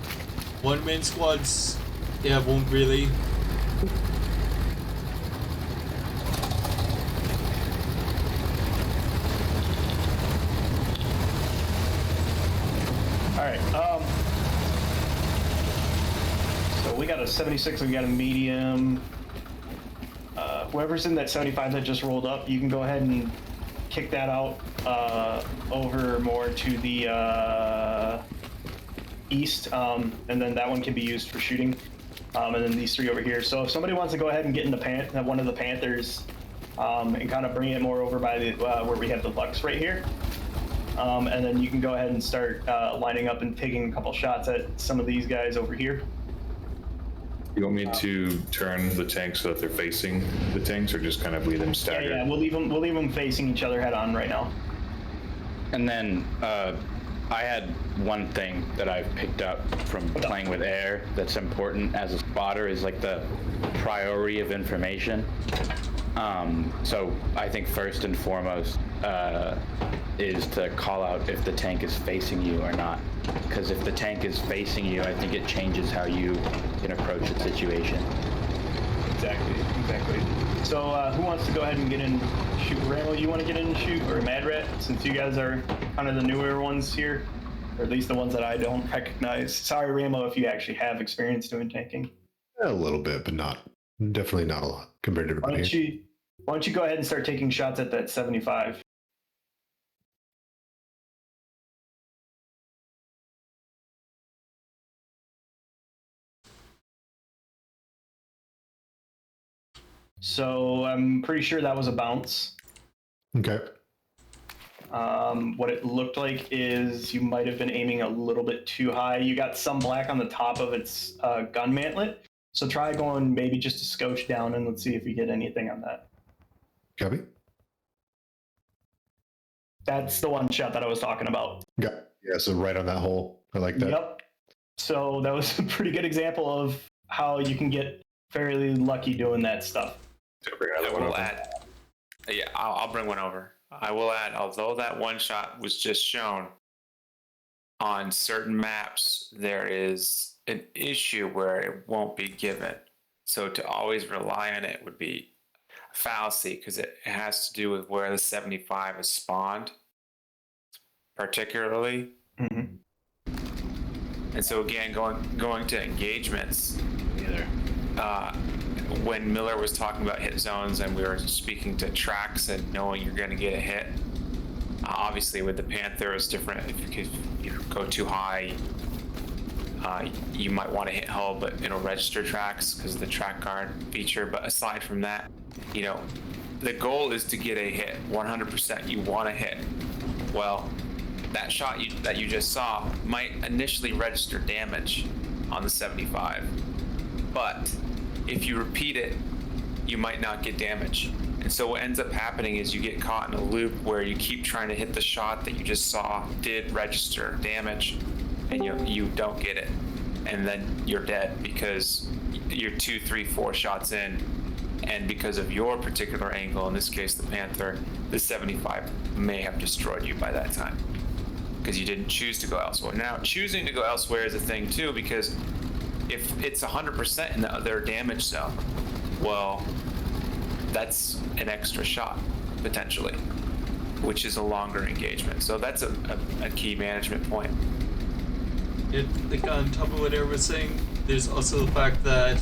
one-man squads, yeah, won't really.
All right. So we got a 76 and we got a medium. Whoever's in that 75 that just rolled up, you can go ahead and kick that out over more to the east, and then that one can be used for shooting. And then these three over here. So if somebody wants to go ahead and get in the one of the Panthers and kind of bring it more over by the where we have the Lux right here. And then you can go ahead and start lining up and taking a couple shots at some of these guys over here.
You want me to turn the tanks so that they're facing the tanks, or just kind of leave them
Yeah,
staggered?
yeah, we'll leave them facing each other head on right now.
And then I had one thing that I've picked up from playing with air that's important as a spotter is like the priority of information. So I think first and foremost is to call out if the tank is facing you or not. Because if the tank is facing you, I think it changes how you can approach the situation.
Exactly. So who wants to go ahead and get in shoot? Rambo, you want to get in and shoot? Or Mad Rat, since you guys are kind of the newer ones here? Or at least the ones that I don't recognize. Sorry, Rambo, if you actually have experience doing tanking.
A little bit, but definitely not a lot compared to
Why
everybody.
don't you go ahead and start taking shots at that 75? So I'm pretty sure that was a bounce.
Okay.
What it looked like is you might have been aiming a little bit too high. You got some black on the top of its gun mantlet. So try going maybe just a scotch down and let's see if you get anything on that.
Copy.
That's the one shot that I was talking about.
Yeah. So right on that hole. I like that.
Yep. So that was a pretty good example of how you can get fairly lucky doing that stuff.
I will add. Yeah, I'll bring one over. I will add, although that one shot was just shown, on certain maps, there is an issue where it won't be given. So to always rely on it would be a fallacy because it has to do with where the 75 is spawned, particularly.
Mm-hmm.
And so again, going to engagements, when Miller was talking about hit zones and we were speaking to tracks and knowing you're going to get a hit, obviously with the Panther it's different. If you go too high, you might want to hit hull, but it'll register tracks because of the track guard feature. But aside from that, the goal is to get a hit. 100% you want to hit. Well, that shot that you just saw might initially register damage on the 75, but if you repeat it, you might not get damage. And so what ends up happening is you get caught in a loop where you keep trying to hit the shot that you just saw did register damage, and you don't get it. And then you're dead because you're 2, 3, 4 shots in, and because of your particular angle, in this case the Panther, the 75 may have destroyed you by that time because you didn't choose to go elsewhere. Now, choosing to go elsewhere is a thing too, because if it's 100% in the other damage zone, well, that's an extra shot potentially, which is a longer engagement. So that's a key management point.
Like on top of what Eric was saying, there's also the fact that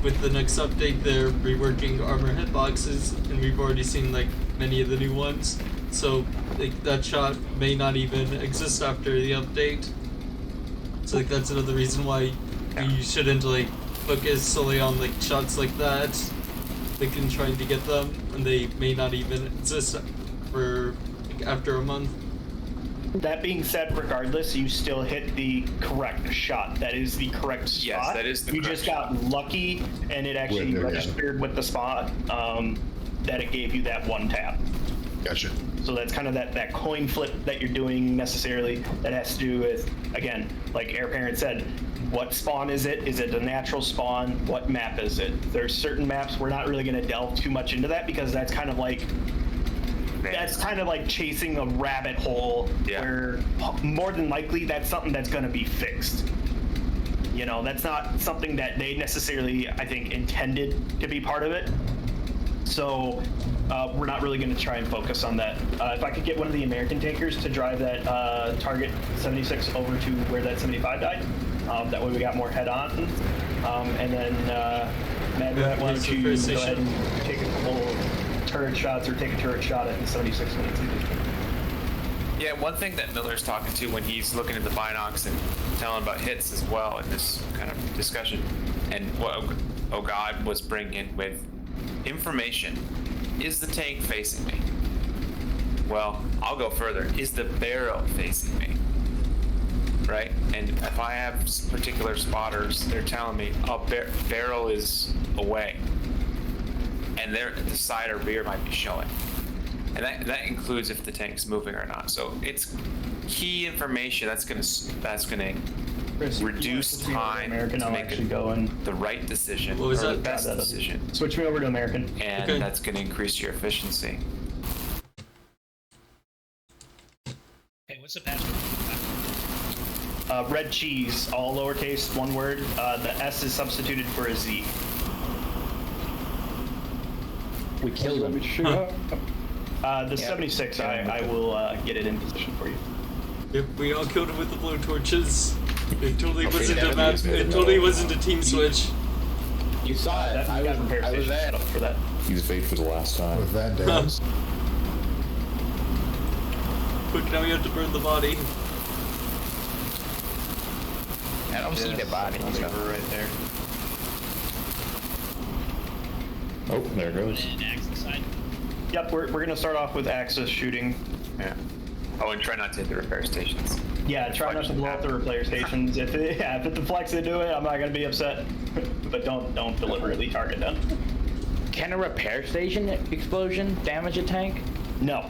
with the next update they're reworking armor hitboxes, and we've already seen like many of the new ones. So like that shot may not even exist after the update. So like that's another reason why you shouldn't like focus solely on like shots like that, like in trying to get them, and they may not even exist for like, after a month.
That being said, regardless, you still hit the correct shot. That is the correct spot.
Yes, that is the
You
correct
just got lucky, and it actually
With it, yeah.
registered with the spot that it gave you that one tap.
Gotcha.
So that's kind of that coin flip that you're doing necessarily. That has to do with, again, like Air Parent said, what spawn is it? Is it a natural spawn? What map is it? There's certain maps we're not really going to delve too much into that because that's kind of like chasing a rabbit hole where more than likely that's something that's going to be fixed. That's not something that they necessarily, I think, intended to be part of it. So we're not really going to try and focus on that. If I could get one of the American tankers to drive that target 76 over to where that 75 died, that way we got more head on. And then Mad Rat, why don't you go ahead and take a couple turret shots or take a turret shot at the 76 minutes.
Yeah, one thing that Miller's talking to when he's looking at the binocs and telling about hits as well in this kind of discussion, and what OGOD was bringing with information. Is the tank facing me? Well, I'll go further. Is the barrel facing me? right? And if I have particular spotters, they're telling me, oh, barrel is away, and the side or rear might be showing, and that includes if the tank's moving or not. So it's key information that's gonna
Chris,
reduce
you want to switch me over to
time
American,
to
I'll
make
actually go and
the right decision
What was
or the
that?
best decision,
switch me over to American.
and
Okay.
that's going to increase your efficiency.
Okay, what's the password?
Red cheese, all lowercase, one word. The S is substituted for a Z.
We
You
killed
want me
him.
to shoot up?
The 76, I will get it in position for you.
Yep, we all killed him with the blowtorches. It totally
Okay,
wasn't
that
a map.
was
It
good.
totally wasn't a team switch.
You saw it.
That,
I
you got
was,
repair
I was
station
there.
set up for that.
Use bait for the last time.
With that down.
Quick, now we have to burn the body.
I don't see the body. So.
Right there.
Oh, there it goes.
And Axis side.
Yep, we're gonna start off with Axis shooting.
Yeah. Oh, and try not to hit the repair stations.
Yeah, try not to blow up the repair stations. If it deflects into it, I'm not gonna be upset. But don't deliberately target them.
Can a repair station explosion damage a tank?
No.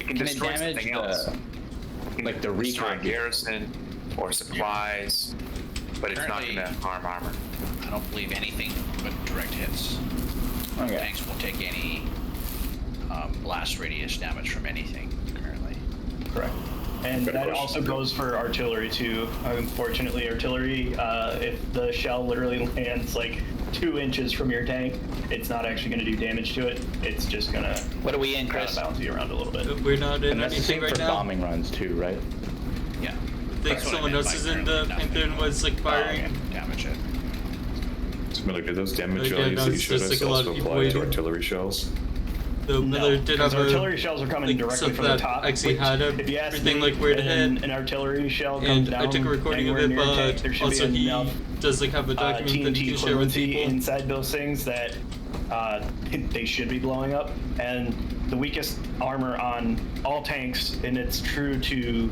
You can
Can it
destroy
damage
something else.
the,
You can
like the
destroy a
recon?
garrison or supplies, but it's not
Currently-
going to harm armor.
I don't believe anything but direct hits.
Okay.
Tanks won't take any blast radius damage from anything currently.
Correct. And
Good
that
question.
also goes for artillery too. Unfortunately, artillery, if the shell literally lands like 2 inches from your tank, it's not actually going to do damage to it. It's just going to
What are we in,
kind
Chris?
of bounce you around a little bit.
We're not in
And that's the
anything
same
right
for
now.
bombing runs too, right?
Yeah.
I think
That's what I
someone
meant
else
by
is in the
currently nothing.
Panther and was like firing.
Oh, okay. Damage it.
So, Miller, did those damage
Yeah,
values
no,
that you
it's
showed
just
us
like a lot of
also
people
apply to
waiting.
artillery shells?
The Miller did
because
have
artillery
a
shells are coming
like,
directly
stuff
from the
that
top.
actually
which,
had
if you ask
everything
me,
like where to
when
hit.
an artillery shell comes
And
down
I took a recording of
anywhere
it,
near a tank,
but
there should
also
be
he
enough
does like have a document that he
TNT
can share with
equivalency
people.
inside those things that they should be blowing up. And the weakest armor on all tanks, and it's true to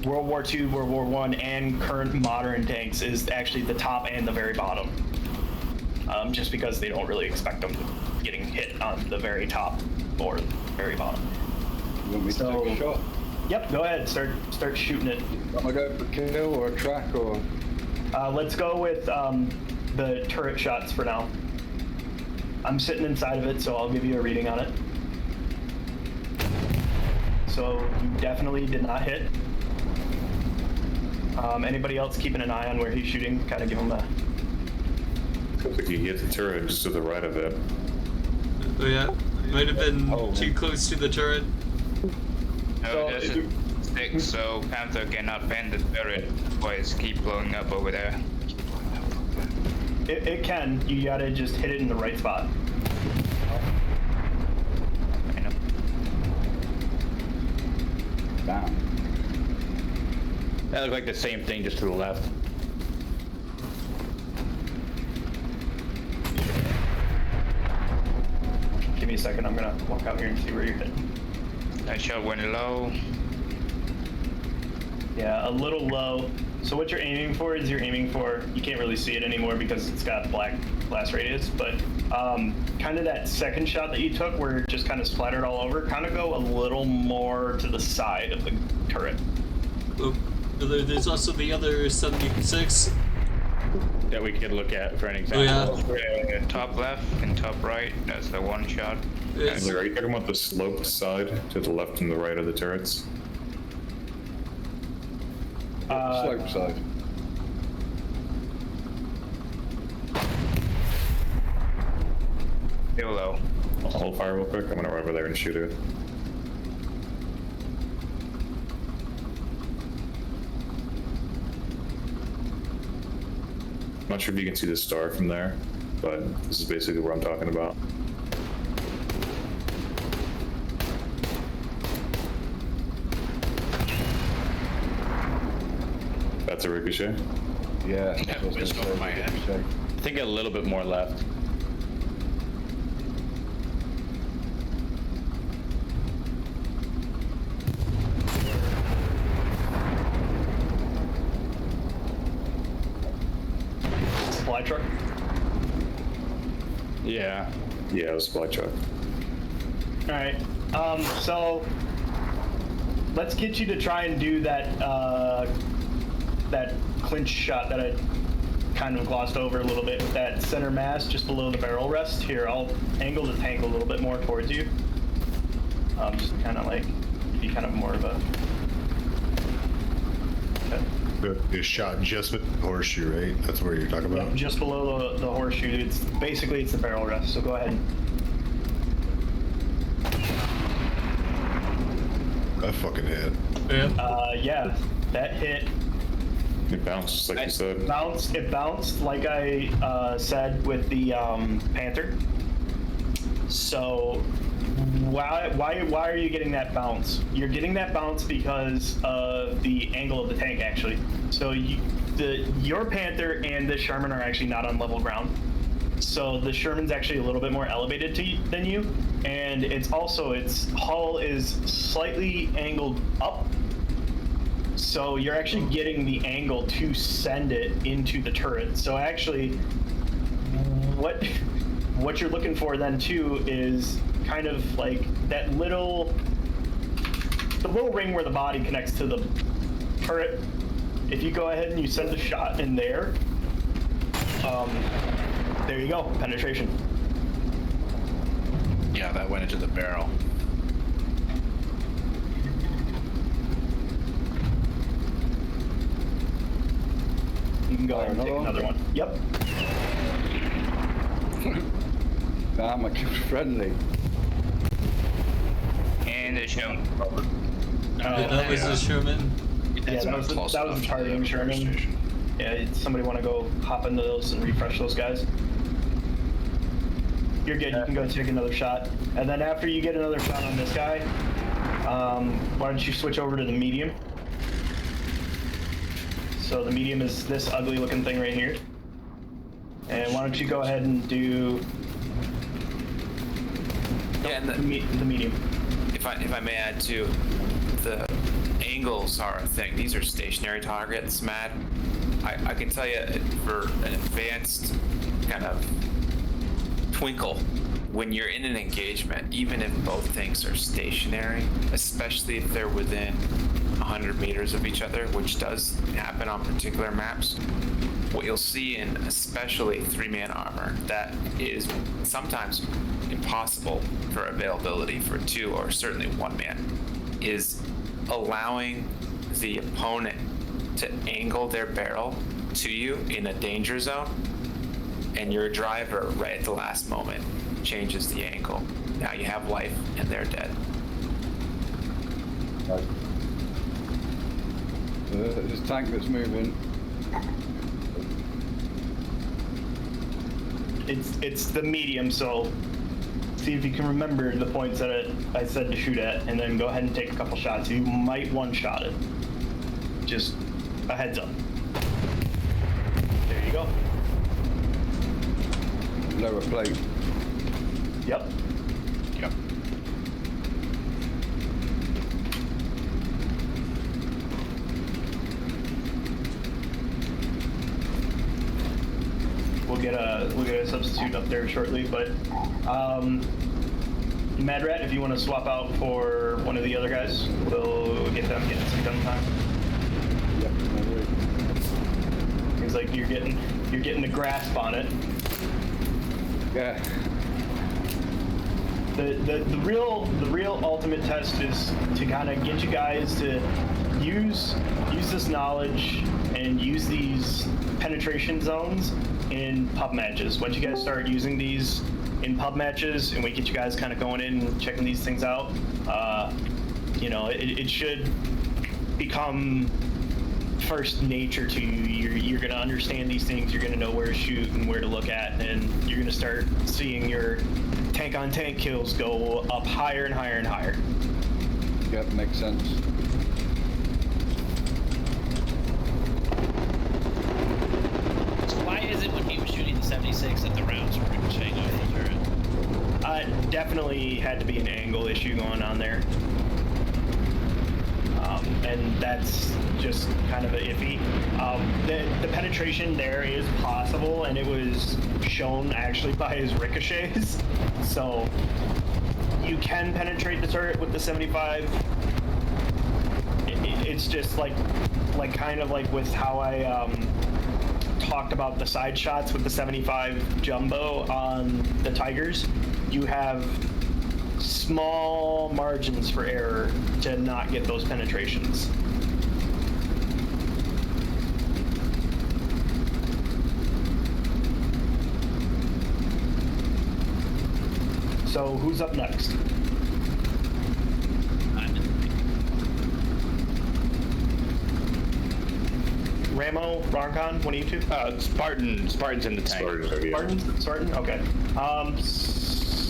World War II, World War I, and current modern tanks, is actually the top and the very bottom. Just because they don't really expect them getting hit on the very top or very bottom.
You want me to
So-
take a shot?
Yep, go ahead. Start shooting it.
Am I going for kill or a track or?
Let's go with the turret shots for now. I'm sitting inside of it, so I'll give you a reading on it. So you definitely did not hit. Anybody else keeping an eye on where he's shooting? Kind of give him a.
Looks like you hit the turret just to the right of it.
Oh yeah, might have been
Oh,
too
man.
close to the turret.
No,
So,
it doesn't stick, so Panther cannot bend the turret. That's why it's keep blowing up over there.
It can. You gotta just hit it in the right spot.
I know.
Down. That looked like the same thing, just to the left.
Give me a second. I'm gonna walk out here and see where you're hitting.
That shot went low.
Yeah, a little low. So what you're aiming for is you can't really see it anymore because it's got black blast radius, but kind of that second shot that you took where it just kind of splattered all over, kind of go a little more to the side of the turret.
Oh, there's also the other 76.
That we could look at for an
Oh
example.
yeah,
Top left and top right. That's the one shot.
it's,
Like, are you talking about the sloped side to the left and the right of the turrets?
Slope side.
Still low.
I'll hold fire real quick. I'm gonna run over there and shoot it. I'm not sure if you can see the star from there, but this is basically what I'm talking about. That's a ricochet.
Yeah. that's what I was
whizzed
gonna
over
say,
my head.
ricochet.
I think a little bit more left. Yeah.
Yeah, it was a black truck.
All right. So let's get you to try and do that that clinch shot that I kind of glossed over a little bit. That center mass just below the barrel rest. Here, I'll angle the tank a little bit more towards you. Just kind of like be kind of more of a. Okay.
The shot just with the horseshoe, right? That's where you're talking about.
Yeah, just below the horseshoe. It's basically the barrel rest. So go ahead.
That fucking hit.
Yeah.
Yeah, that hit.
It bounced, like you said.
It bounced like I said with the Panther. So why are you getting that bounce? You're getting that bounce because of the angle of the tank, actually. So your Panther and the Sherman are actually not on level ground. So the Sherman's actually a little bit more elevated than you, and its hull is slightly angled up. So you're actually getting the angle to send it into the turret. So actually, what you're looking for then too is kind of like the little ring where the body connects to the turret. If you go ahead and you send a shot in there, there you go, penetration.
Yeah, that went into the barrel.
You can go ahead and take another one. Yep.
I'm a friendly.
And the Sherman.
That was the Sherman.
Yeah, that was the targeting Sherman. Yeah, somebody want to go hop into those and refresh those guys? You're good. You can go take another shot. And then after you get another shot on this guy, why don't you switch over to the medium? So the medium is this ugly looking thing right here. And why don't you go ahead and do the medium.
If I may add too, the angles are a thing. These are stationary targets, Matt. I can tell you for an advanced kind of twinkle, when you're in an engagement, even if both things are stationary, especially if they're within 100 meters of each other, which does happen on particular maps, what you'll see in especially 3-man armor that is sometimes impossible for availability for 2 or certainly 1-man is allowing the opponent to angle their barrel to you in a danger zone, and your driver right at the last moment changes the angle. Now you have life and they're dead.
There's a tank that's moving.
It's the medium, so see if you can remember the points that I said to shoot at, and then go ahead and take a couple shots. You might one-shot it. Just a heads up. There you go.
Lower plate.
Yep.
Yep.
We'll get a substitute up there shortly, but Mad Rat, if you want to swap out for one of the other guys, we'll get them getting some gun time.
Yep.
Seems like you're getting a grasp on it.
Yeah.
The real ultimate test is to kind of get you guys to use this knowledge and use these penetration zones in pub matches. Once you guys start using these in pub matches and we get you guys kind of going in and checking these things out, it should become first nature to you. You're going to understand these things. You're going to know where to shoot and where to look at, and you're going to start seeing your tank-on-tank kills go up higher and higher and higher.
Yep, makes sense.
So why is it when he was shooting the 76 that the rounds were ricocheting off the turret?
Definitely had to be an angle issue going on there. and that's just kind of iffy. The penetration there is possible, and it was shown actually by his ricochets. So you can penetrate the turret with the 75. It's just like kind of like with how I talked about the side shots with the 75 jumbo on the Tigers. You have small margins for error to not get those penetrations. So who's up next? Ramo, Roncon, one of you two?
Spartan's in the tank.
Spartan? Okay.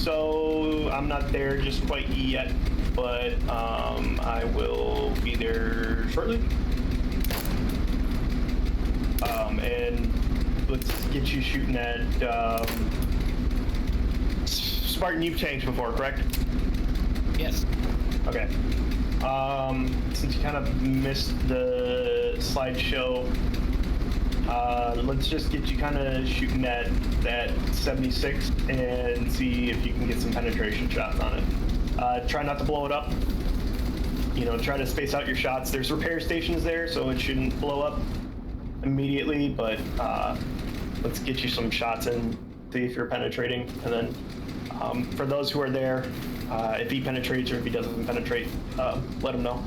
So I'm not there just quite yet, but I will be there shortly. And let's get you shooting at Spartan. You've tanked before, correct?
Yes.
Okay. Since you kind of missed the slideshow, let's just get you kind of shooting at that 76 and see if you can get some penetration shots on it. Try not to blow it up. You know, try to space out your shots. There's repair stations there, so it shouldn't blow up immediately, but let's get you some shots in, see if you're penetrating, and then for those who are there, if he penetrates or if he doesn't penetrate, let him know.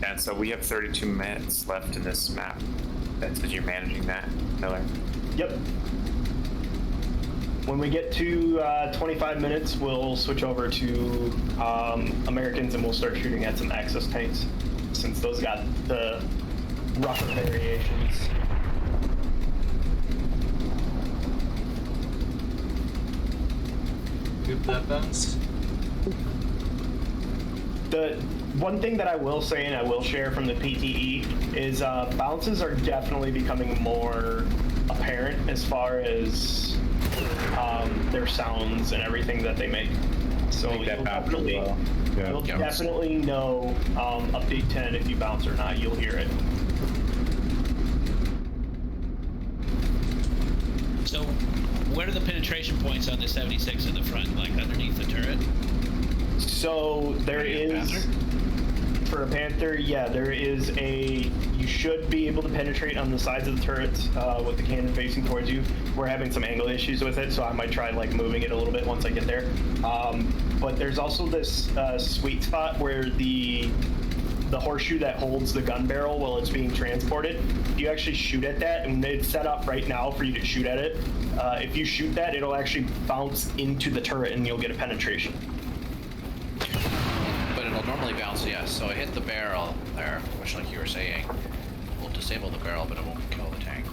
And so we have 32 minutes left in this map. That's you're managing that, Miller?
Yep. When we get to 25 minutes, we'll switch over to Americans and we'll start shooting at some Axis tanks, since those got the rougher variations.
If that bounced.
The one thing that I will say and I will share from the PTE is bounces are definitely becoming more apparent as far as their sounds and everything that they make. So you'll definitely, you'll definitely know update 10 if you bounce or not. You'll hear it.
So, what are the penetration points on the 76 in the front, like underneath the turret?
So there is, for a Panther, yeah, there is a, you should be able to penetrate on the sides of the turrets with the cannon facing towards you. We're having some angle issues with it, so I might try like moving it a little bit once I get there. But there's also this sweet spot where the horseshoe that holds the gun barrel while it's being transported, you actually shoot at that, and it's set up right now for you to shoot at it. If you shoot that, it'll actually bounce into the turret and you'll get a penetration.
But it'll normally bounce, yes. So I hit the barrel there, which, like you were saying, will disable the barrel, but it won't kill the tank.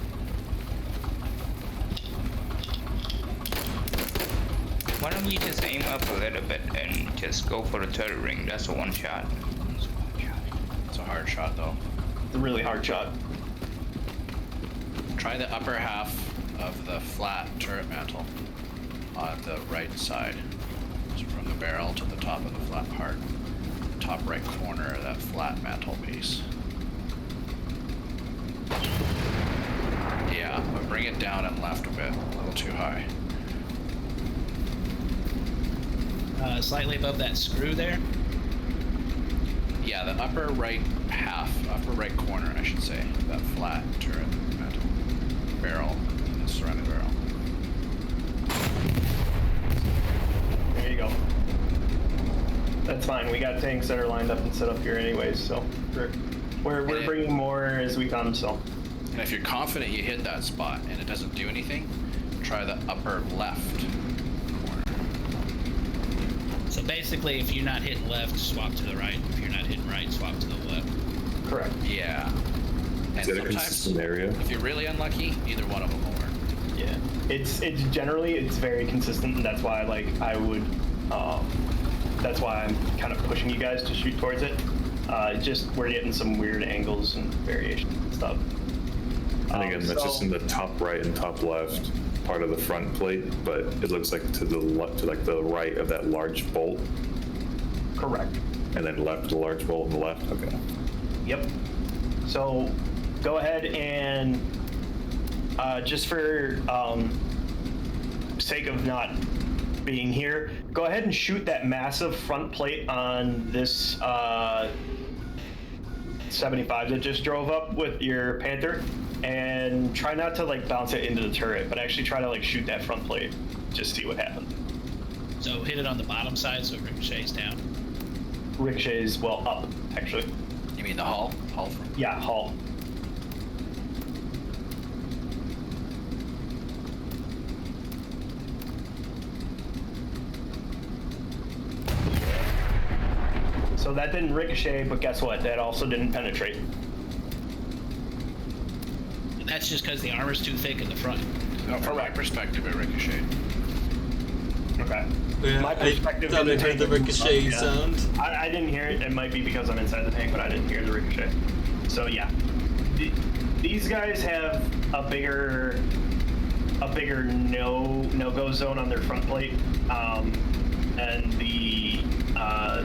Why don't we just aim up a little bit and just go for the turret ring? That's a one shot.
It's a hard shot, though.
It's a really hard shot.
Try the upper half of the flat turret mantle on the right side. So from the barrel to the top of the flat part. Top right corner of that flat mantle piece. Yeah, but bring it down and left a bit. A little too high.
Slightly above that screw there?
Yeah, the upper right half, upper right corner, I should say. That flat turret mantle. Barrel, the surrounding barrel.
There you go. That's fine. We got tanks that are lined up and set up here anyways, so we're bringing more as we come, so.
And if you're confident you hit that spot and it doesn't do anything, try the upper left corner.
So basically, if you're not hitting left, swap to the right. If you're not hitting right, swap to the left.
Correct.
Yeah. And
Is that a consistent area?
if you're really unlucky, either one of them will work.
Yeah. It's generally, it's very consistent, and that's why I would, that's why I'm kind of pushing you guys to shoot towards it. Just we're getting some weird angles and variations and stuff.
And again, that's just in the top right and top left part of the front plate, but it looks like to the left, to like the right of that large bolt.
Correct.
And then left, the large bolt on the left. Okay.
Yep. So go ahead and just for sake of not being here, go ahead and shoot that massive front plate on this 75 that just drove up with your Panther, and try not to like bounce it into the turret, but actually try to like shoot that front plate. Just see what happens.
So hit it on the bottom side so it ricochets down.
Ricochets, well, up, actually.
You mean the hull? Hull from?
Yeah, hull. So that didn't ricochet, but guess what? That also didn't penetrate.
And that's just because the armor's too thick in the front.
No, from my perspective, it ricocheted.
Okay.
Yeah,
My perspective
I thought I
didn't
heard
take
the
it.
ricochet
Yeah.
sound.
I didn't hear it. It might be because I'm inside the tank, but I didn't hear the ricochet. So yeah, these guys have a bigger no-go zone on their front plate, and the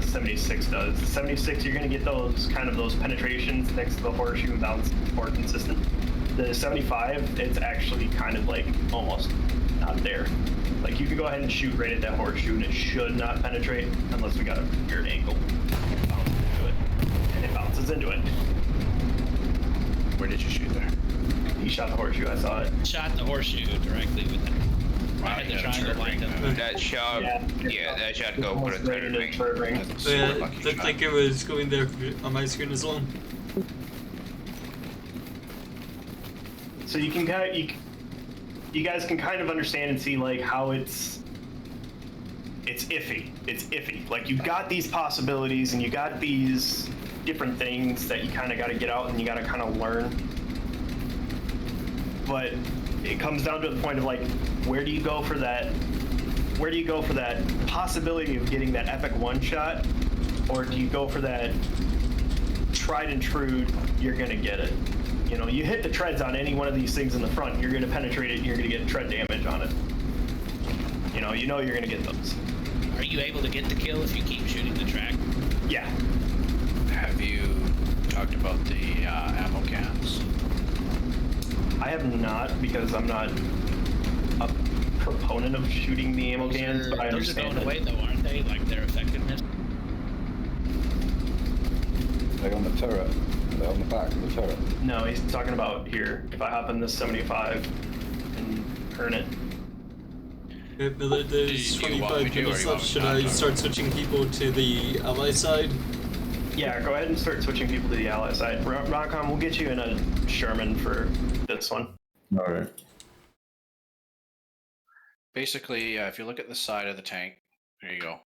76 does. 76, you're gonna get those penetrations next to the horseshoe and bounce more consistent. The 75, it's actually kind of like almost not there. Like you can go ahead and shoot right at that horseshoe and it should not penetrate unless we got a weird angle. And it bounces into it.
Where did you shoot there?
He shot the horseshoe, I saw it.
Shot the horseshoe directly with the.
Wow,
I had
you
the
got a
triangle
turret
lined
ring
up.
then.
That shot, yeah, that shot go for
Almost
a
right
turret
into the
ring.
turret ring.
That's a super
Yeah,
lucky
looked
shot.
like it was going there on my screen as well.
So you can kind of, you guys can kind of understand and see like how it's iffy. It's iffy. Like you got these possibilities and you got these different things that you kind of got to get out and you got to kind of learn. But it comes down to the point of like, where do you go for that? Where do you go for that possibility of getting that epic one shot, or do you go for that tried and true? You're gonna get it. You know, you hit the treads on any one of these things in the front, you're gonna penetrate it. And you're gonna get tread damage on it. You know you're gonna get those.
Are you able to get the kill if you keep shooting the track?
Yeah.
Have you talked about the ammo cans?
I have not, because I'm not a proponent of shooting the ammo cans, but I
Those are
understand
going away
it.
though, aren't they? Like their effectiveness.
They're on the turret. They're on the back of the turret.
No, he's talking about here. If I hop in this 75 and earn it.
If there's
Do you want me
25
to, or
minutes
you want
left,
me
should
not
I
to?
start switching people to the ally side?
Yeah, go ahead and start switching people to the ally side. Roncom, we'll get you in a Sherman for this one.
All right.
Basically, if you look at the side of the tank, there you go.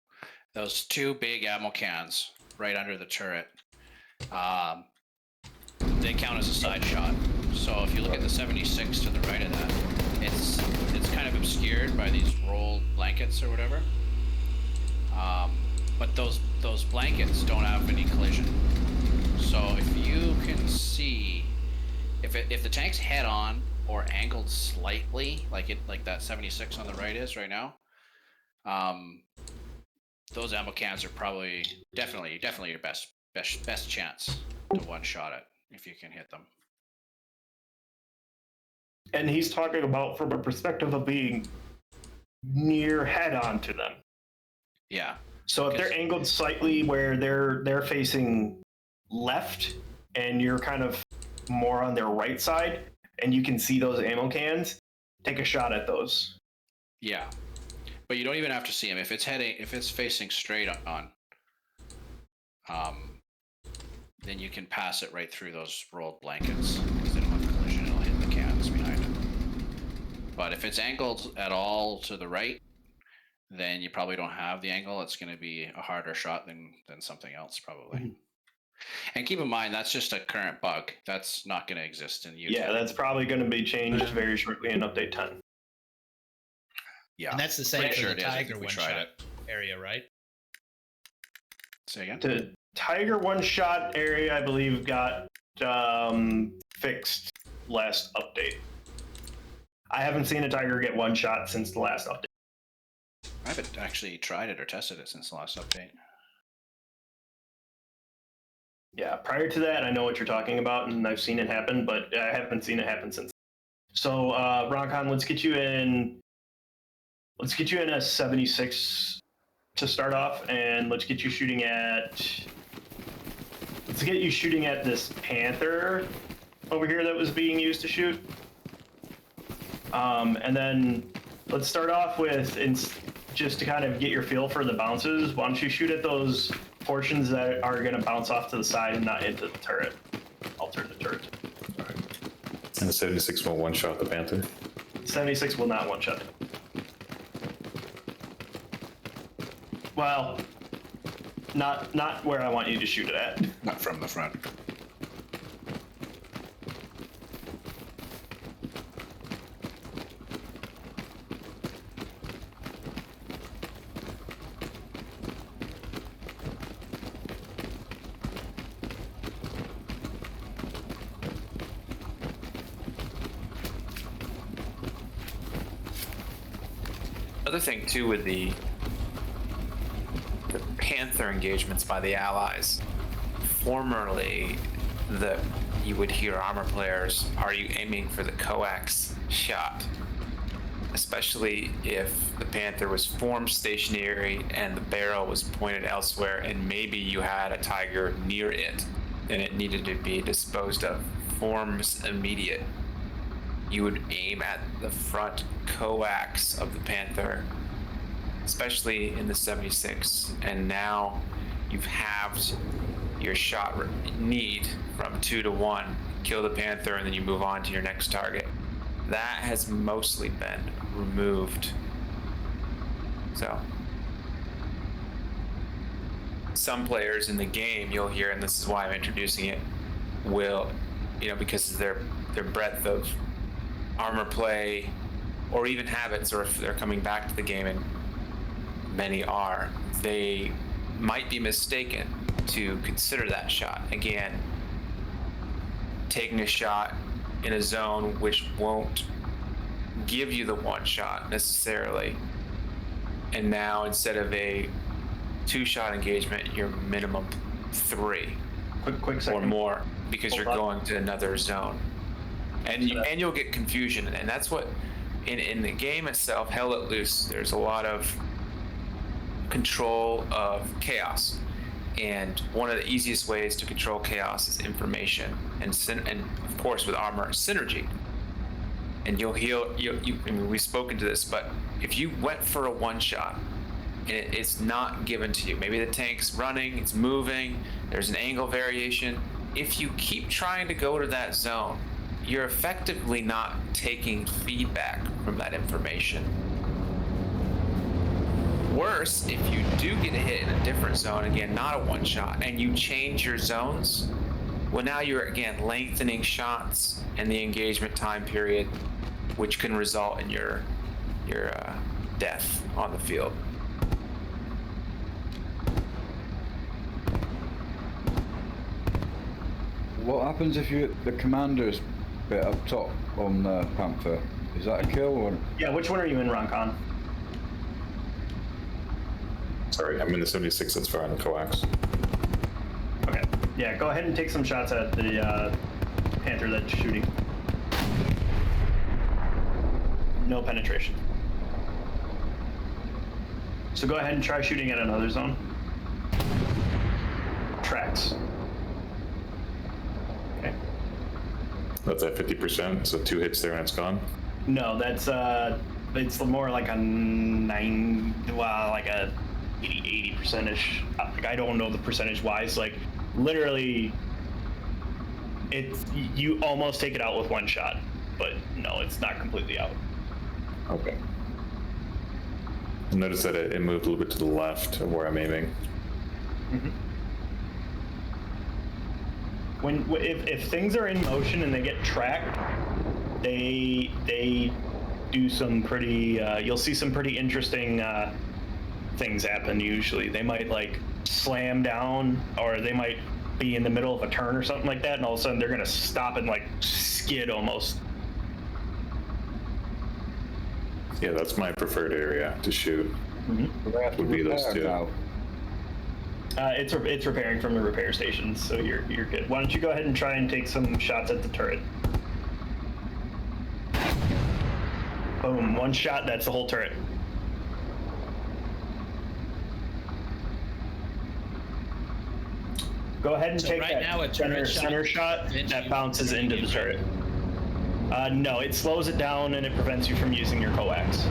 Those two big ammo cans right under the turret, they count as a side shot. So if you look at the 76 to the right of that, it's kind of obscured by these rolled blankets or whatever. But those blankets don't have any collision. So if you can see, if the tank's head on or angled slightly, like that 76 on the right is right now, those ammo cans are probably definitely your best chance to one shot it if you can hit them.
And he's talking about from a perspective of being near head on to them.
Yeah.
So if they're angled slightly where they're facing left and you're kind of more on their right side and you can see those ammo cans, take a shot at those.
Yeah. But you don't even have to see them. If it's facing straight on, then you can pass it right through those rolled blankets because they don't have collision. It'll hit the cans behind it. But if it's angled at all to the right, then you probably don't have the angle. It's going to be a harder shot than something else probably. Mm-hmm. And keep in mind, that's just a current bug. That's not going to exist in YouTube.
Yeah, that's probably going to be changed very shortly in update 10.
Yeah.
And that's the same
Pretty
for
sure
the
it is. I
Tiger
think we
one
tried
shot
it.
area, right?
Say again?
The Tiger one shot area, I believe, got fixed last update. I haven't seen a Tiger get one shot since the last update.
I haven't actually tried it or tested it since the last update.
Yeah, prior to that, I know what you're talking about, and I've seen it happen, but I haven't seen it happen since. So, Roncon, let's get you in. Let's get you in a 76 to start off, and let's get you shooting at. Let's get you shooting at this Panther over here that was being used to shoot. And then let's start off with, just to kind of get your feel for the bounces, why don't you shoot at those portions that are going to bounce off to the side and not into the turret. Alternate turret.
All right. And the 76 will one-shot the Panther.
76 will not one-shot. Well, not where I want you to shoot it at.
Not from the front.
Other thing too with the Panther engagements by the Allies, formerly you would hear armor players, are you aiming for the coax shot? Especially if the Panther was formed stationary and the barrel was pointed elsewhere, and maybe you had a Tiger near it and it needed to be disposed of. Forms immediate. You would aim at the front coax of the Panther, especially in the 76, and now you've halved your shot need from 2 to 1. Kill the Panther and then you move on to your next target. That has mostly been removed. So some players in the game you'll hear, and this is why I'm introducing it, will, because of their breadth of armor play or even habits, or if they're coming back to the game, and many are, they might be mistaken to consider that shot. Again, taking a shot in a zone which won't give you the one shot necessarily, and now instead of a 2-shot engagement, you're minimum 3
Quick second.
or more, because you're going to another zone. And you'll get confusion, and that's what in the game itself, Hell Let Loose, there's a lot of control of chaos, and one of the easiest ways to control chaos is information, and of course with armor, synergy. And you'll heal. I mean, we've spoken to this, but if you went for a one-shot and it's not given to you, maybe the tank's running, it's moving, there's an angle variation. If you keep trying to go to that zone, you're effectively not taking feedback from that information. Worse, if you do get a hit in a different zone, again, not a one shot, and you change your zones, well, now you're again lengthening shots and the engagement time period, which can result in your death on the field.
What happens if the commander's bit up top on the Panther? Is that a kill or?
Yeah, which one are you in, Roncon?
Sorry, I'm in the 76 that's far on the coax.
Okay. Yeah, go ahead and take some shots at the Panther that's shooting. No penetration. So go ahead and try shooting at another zone. Tracks. Okay.
That's at 50%, so 2 hits there and it's gone.
No, that's it's more like a 80%ish. Like, I don't know the percentage wise. Like, literally, you almost take it out with one shot, but no, it's not completely out.
Okay. Notice that it moved a little bit to the left of where I'm aiming.
Mm-hmm. If things are in motion and they get tracked, they do some pretty. You'll see some pretty interesting things happen. Usually, they might like slam down, or they might be in the middle of a turn or something like that, and all of a sudden they're gonna stop and like skid almost.
Yeah, that's my preferred area to shoot.
Mm-hmm.
Would be those two.
Now.
It's repairing from the repair stations, so you're good. Why don't you go ahead and try and take some shots at the turret? Boom! One shot. That's the whole turret. Go ahead and
So
take
right
that
now a turret
center shot
prevents
that
you
bounces
from
into the
using it.
turret. No, it slows it down and it prevents you from using your coax.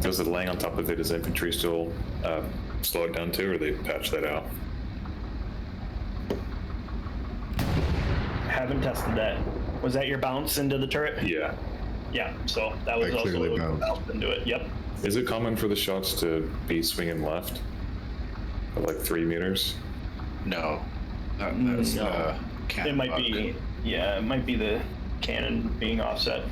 Does it laying on top of it, is infantry still slow it down too, or they patch that out?
Haven't tested that. Was that your bounce into the turret?
Yeah.
Yeah, so that was
I
also
clearly
a
bounced.
bounce into it. Yep.
Is it common for the shots to be swinging left? At like 3 meters?
No. That's
No.
cannon
It might
buck.
be, yeah, it might be the cannon being offset.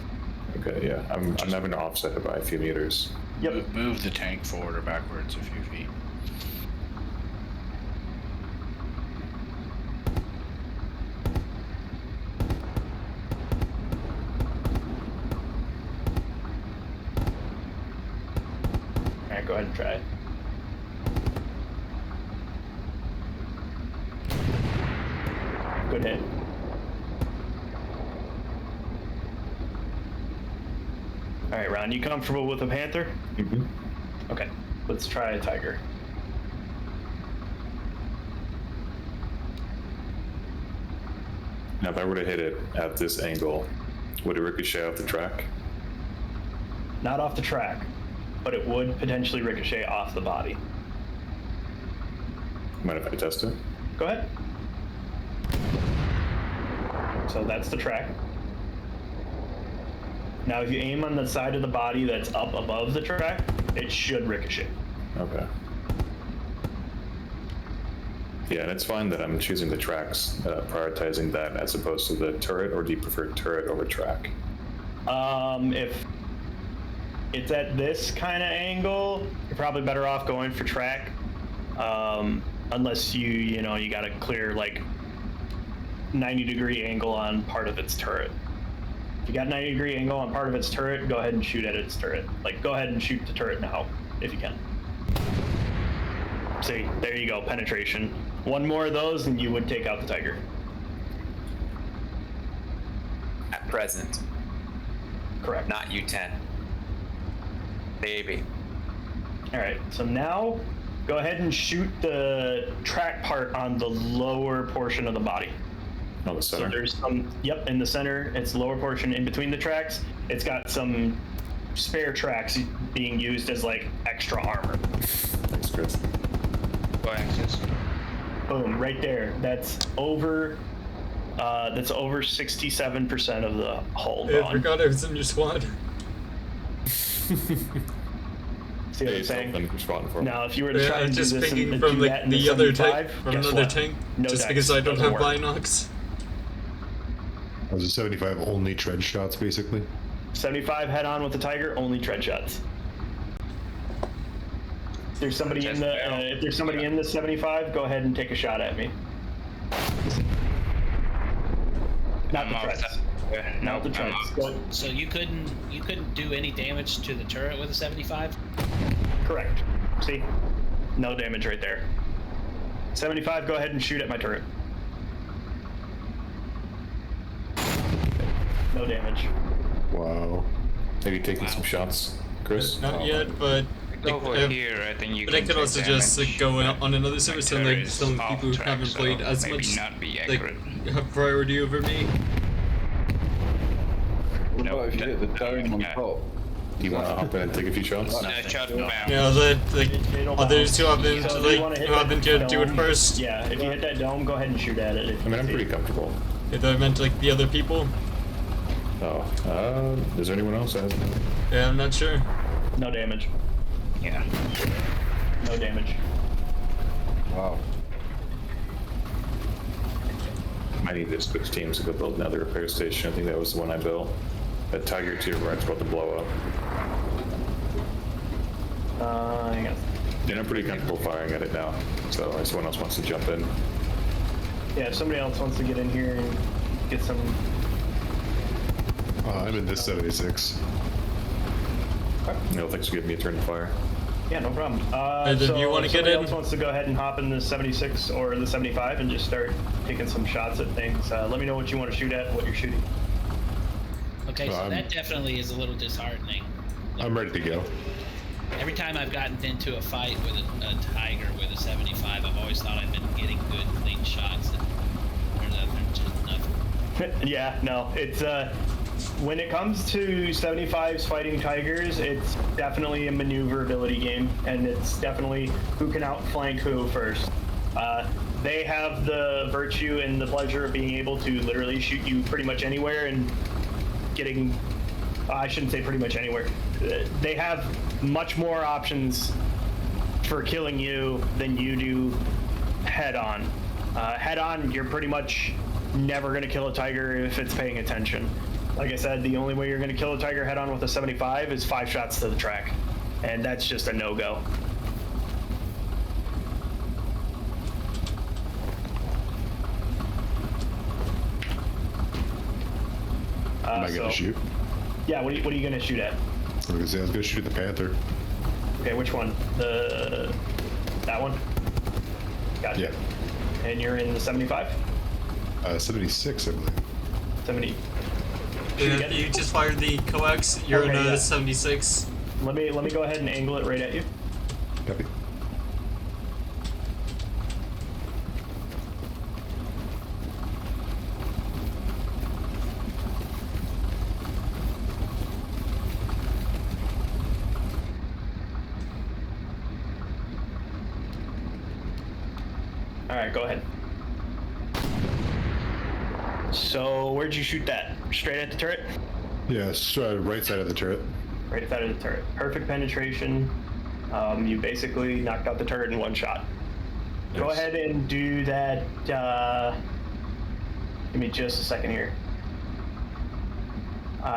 Okay, yeah. I'm having to offset it by a few meters.
Yep.
Move the tank forward or backwards a few feet.
All right, go ahead and try it. Good hit. All right, Ron, you comfortable with a Panther?
Mm-hmm.
Okay, let's try a Tiger.
Now, if I were to hit it at this angle, would it ricochet off the track?
Not off the track, but it would potentially ricochet off the body.
Mind if I test it?
Go ahead. So that's the track. Now, if you aim on the side of the body that's up above the track, it should ricochet.
Okay. Yeah, and it's fine that I'm choosing the tracks, prioritizing that as opposed to the turret, or do you prefer turret over track?
If it's at this kind of angle, you're probably better off going for track. Unless you got a clear, like, 90-degree angle on part of its turret. If you got 90-degree angle on part of its turret, go ahead and shoot at its turret. Like, go ahead and shoot the turret now, if you can. See, there you go, penetration. One more of those and you would take out the Tiger.
At present,
Correct.
not U10. Maybe.
All right, so now go ahead and shoot the track part on the lower portion of the body.
On the
So
center?
there's some, yep, in the center, it's lower portion in between the tracks. It's got some spare tracks being used as like extra armor.
Thanks, Chris.
Go axis.
Boom, right there. That's over 67% of the hull
I
gone.
forgot I was in your squad.
See what I'm saying?
Thanks for spotting for me.
Now, if you were to
Yeah,
try
I'm
and do
just
this
picking
and
from
do that in
the other
75,
tank, from
guess
another
what?
tank,
No
just
dice,
because I don't
doesn't
have
work.
binocs.
Was it 75 only tread shots, basically?
75 head on with the Tiger, only tread shots. If there's somebody in the 75, go ahead and take a shot at me. Not the treads. Not the treads. Go-
So you couldn't do any damage to the turret with a 75?
Correct. See? No damage right there. 75, go ahead and shoot at my turret. No damage.
Wow.
Maybe taking some shots, Chris?
Not yet, but
Over
like,
here, I think you
but I
can
can
take
also just
damage.
go on another service and like
turret is
some
off
people who
track,
haven't
so
played as
maybe
much
not be
like
accurate.
have priority over me.
What
No,
about if you hit the dome on
yeah.
top?
Do you want to hop in and take a few shots?
Shot bounce.
Yeah, that like
It'll
others who
bounce.
haven't
So if you wanna hit that
do it
dome,
first.
Yeah, if you hit that dome, go ahead and shoot at it.
I mean, I'm pretty comfortable.
If I meant like the other people.
Oh, is there anyone else that has anything?
Yeah, I'm not sure.
No damage.
Yeah.
No damage.
Wow.
I need to switch teams to go build another repair station. I think that was the one I built. That Tiger to your right's about to blow up.
Hang on.
And I'm pretty comfortable firing at it now. So if someone else wants to jump in.
Yeah, if somebody else wants to get in here and get some.
I'm in this 76.
No, thanks for giving me a turn to fire.
Yeah, no problem.
And then
so
you wanna
if
get
somebody
in?
else wants to go ahead and hop in the 76 or the 75 and just start taking some shots at things. Let me know what you want to shoot at, what you're shooting.
Okay, so that definitely is a little disheartening.
I'm ready to go.
Every time I've gotten into a fight with a tiger with a 75, I've always thought I've been getting good, clean shots. And there's just nothing.
Yeah, no, it's when it comes to 75s fighting tigers, it's definitely a maneuverability game, and it's definitely who can outflank who first. They have the virtue and the pleasure of being able to literally shoot you pretty much anywhere and getting, I shouldn't say pretty much anywhere. They have much more options for killing you than you do head on. Head on, you're pretty much never going to kill a tiger if it's paying attention. Like I said, the only way you're going to kill a tiger head on with a 75 is 5 shots to the track, and that's just a no-go.
Am I going to shoot?
Yeah, what are you going to shoot at?
I was going to say I was going to shoot at the panther.
Okay, which one? That one? Gotcha.
Yeah.
And you're in the 75?
76, I believe.
70.
Yeah, you just fired the coax. You're
Okay,
in
yeah.
76.
Let me go ahead and angle it right at you.
Copy.
All right, go ahead. So where'd you shoot that? Straight at the turret?
Yeah, it's right side of the turret.
Right side of the turret. Perfect penetration. You basically knocked out the turret in one shot. Go
Nice.
ahead and do that. Give me just a second here.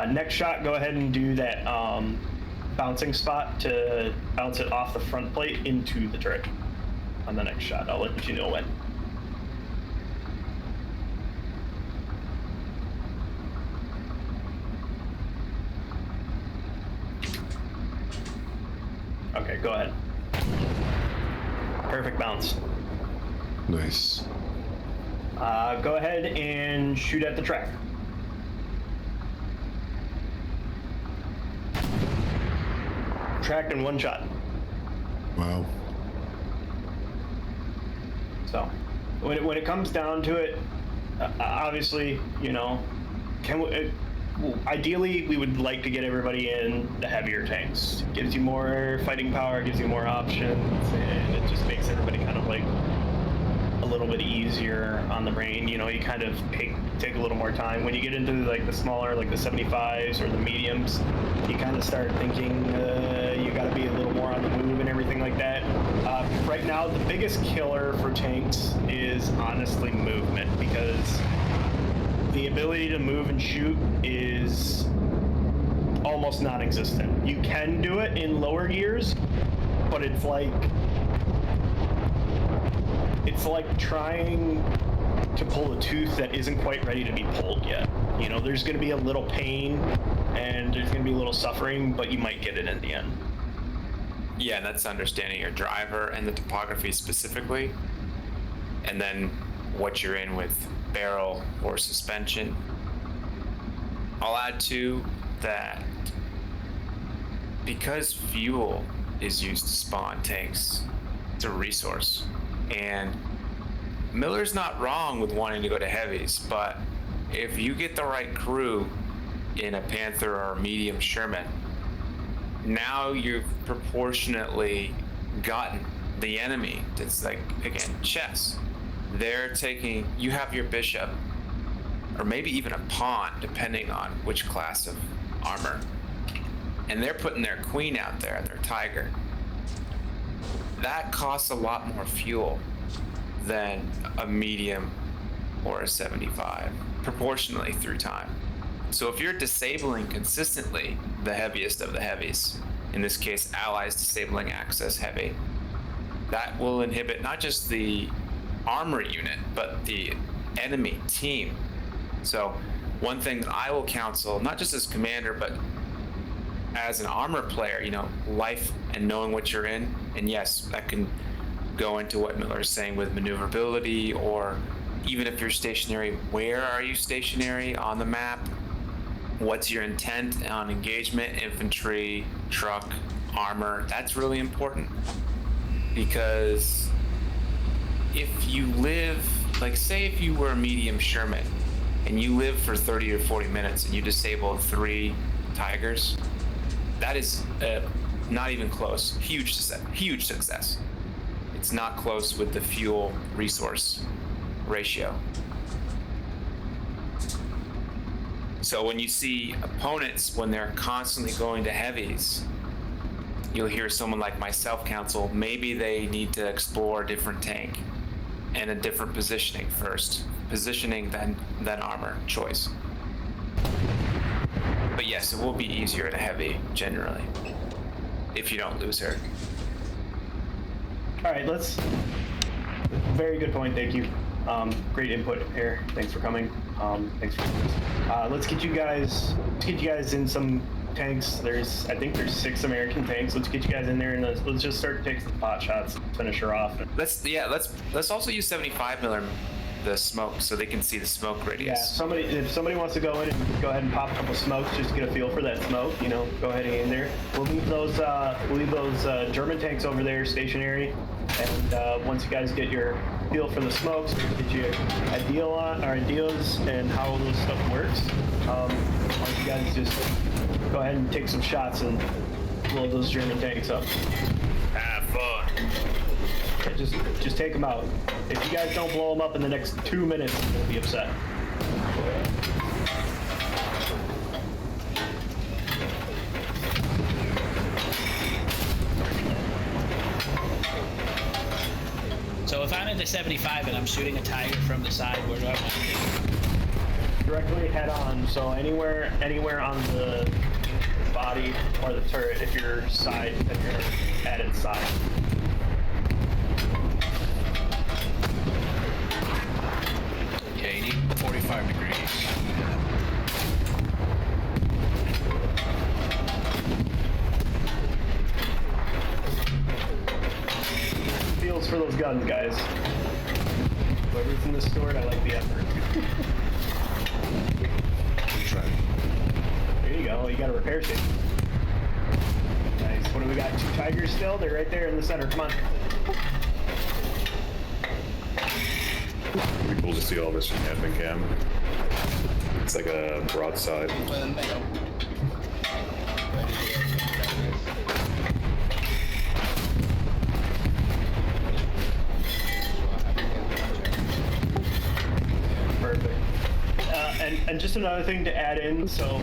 Next shot, go ahead and do that bouncing spot to bounce it off the front plate into the turret on the next shot. I'll let you know when. Okay, go ahead. Perfect bounce.
Nice.
Go ahead and shoot at the track. Tracked in one shot.
Wow.
So, when it comes down to it, obviously, you know, ideally we would like to get everybody in the heavier tanks. It gives you more fighting power, gives you more options, and it just makes everybody kind of like a little bit easier on the brain. You know, you kind of take a little more time. When you get into like the smaller, like the 75s or the mediums, you kind of start thinking you got to be a little more on the move and everything like that. Right now, the biggest killer for tanks is honestly movement, because the ability to move and shoot is almost non-existent. You can do it in lower gears, but it's like trying to pull a tooth that isn't quite ready to be pulled yet. You know, there's going to be a little pain and there's going to be a little suffering, but you might get it in the end.
Yeah, that's understanding your driver and the topography specifically, and then what you're in with barrel or suspension. I'll add to that, because fuel is used to spawn tanks, it's a resource. And Miller's not wrong with wanting to go to heavies, but if you get the right crew in a Panther or a medium Sherman, now you've proportionately gotten the enemy. It's like, again, chess. They're taking, you have your bishop, or maybe even a pawn, depending on which class of armor, and they're putting their queen out there, their tiger. That costs a lot more fuel than a medium or a 75, proportionally through time. So if you're disabling consistently the heaviest of the heavies, in this case allies disabling access heavy, that will inhibit not just the armor unit, but the enemy team. So one thing that I will counsel, not just as commander, but as an armor player, life and knowing what you're in, and yes, that can go into what Miller is saying with maneuverability, or even if you're stationary, where are you stationary on the map? What's your intent on engagement, infantry, truck, armor? That's really important, because if you live, like say if you were a medium Sherman and you live for 30 or 40 minutes and you disabled 3 Tigers, that is not even close. Huge success. It's not close with the fuel resource ratio. So when you see opponents, when they're constantly going to heavies, you'll hear someone like myself counsel, maybe they need to explore a different tank and a different positioning first. Positioning than armor choice. But yes, it will be easier to heavy, generally, if you don't lose her.
All right, very good point, thank you. Great input here. Thanks for coming. Thanks for doing this. Let's get you guys in some tanks. I think there's 6 American tanks. Let's get you guys in there and let's just start taking some pot shots, finish her off.
Let's also use 75 miller the smoke so they can see the smoke radius.
Yeah, if somebody wants to go in and go ahead and pop a couple smokes just to get a feel for that smoke, go ahead and get in there. We'll leave those German tanks over there stationary, and once you guys get your feel for the smokes, we'll get you ideas and how this stuff works. Why don't you guys just go ahead and take some shots and blow those German tanks up.
Have fun.
Just take them out. If you guys don't blow them up in the next 2 minutes, I'm gonna be upset.
So if I'm at the 75 and I'm shooting a Tiger from the side, where do I want to be?
Directly head on. So anywhere on the body or the turret, if you're at its side.
Yeah, you need 45 degrees.
Feels for those guns, guys. Whoever's in the store, I like the effort. There you go. You got a repair station. Nice. What do we got? 2 Tigers still? They're right there in the center. Come on.
It'd be cool to see all this from admin cam. It's like a broadside.
Perfect. And just another thing to add in, so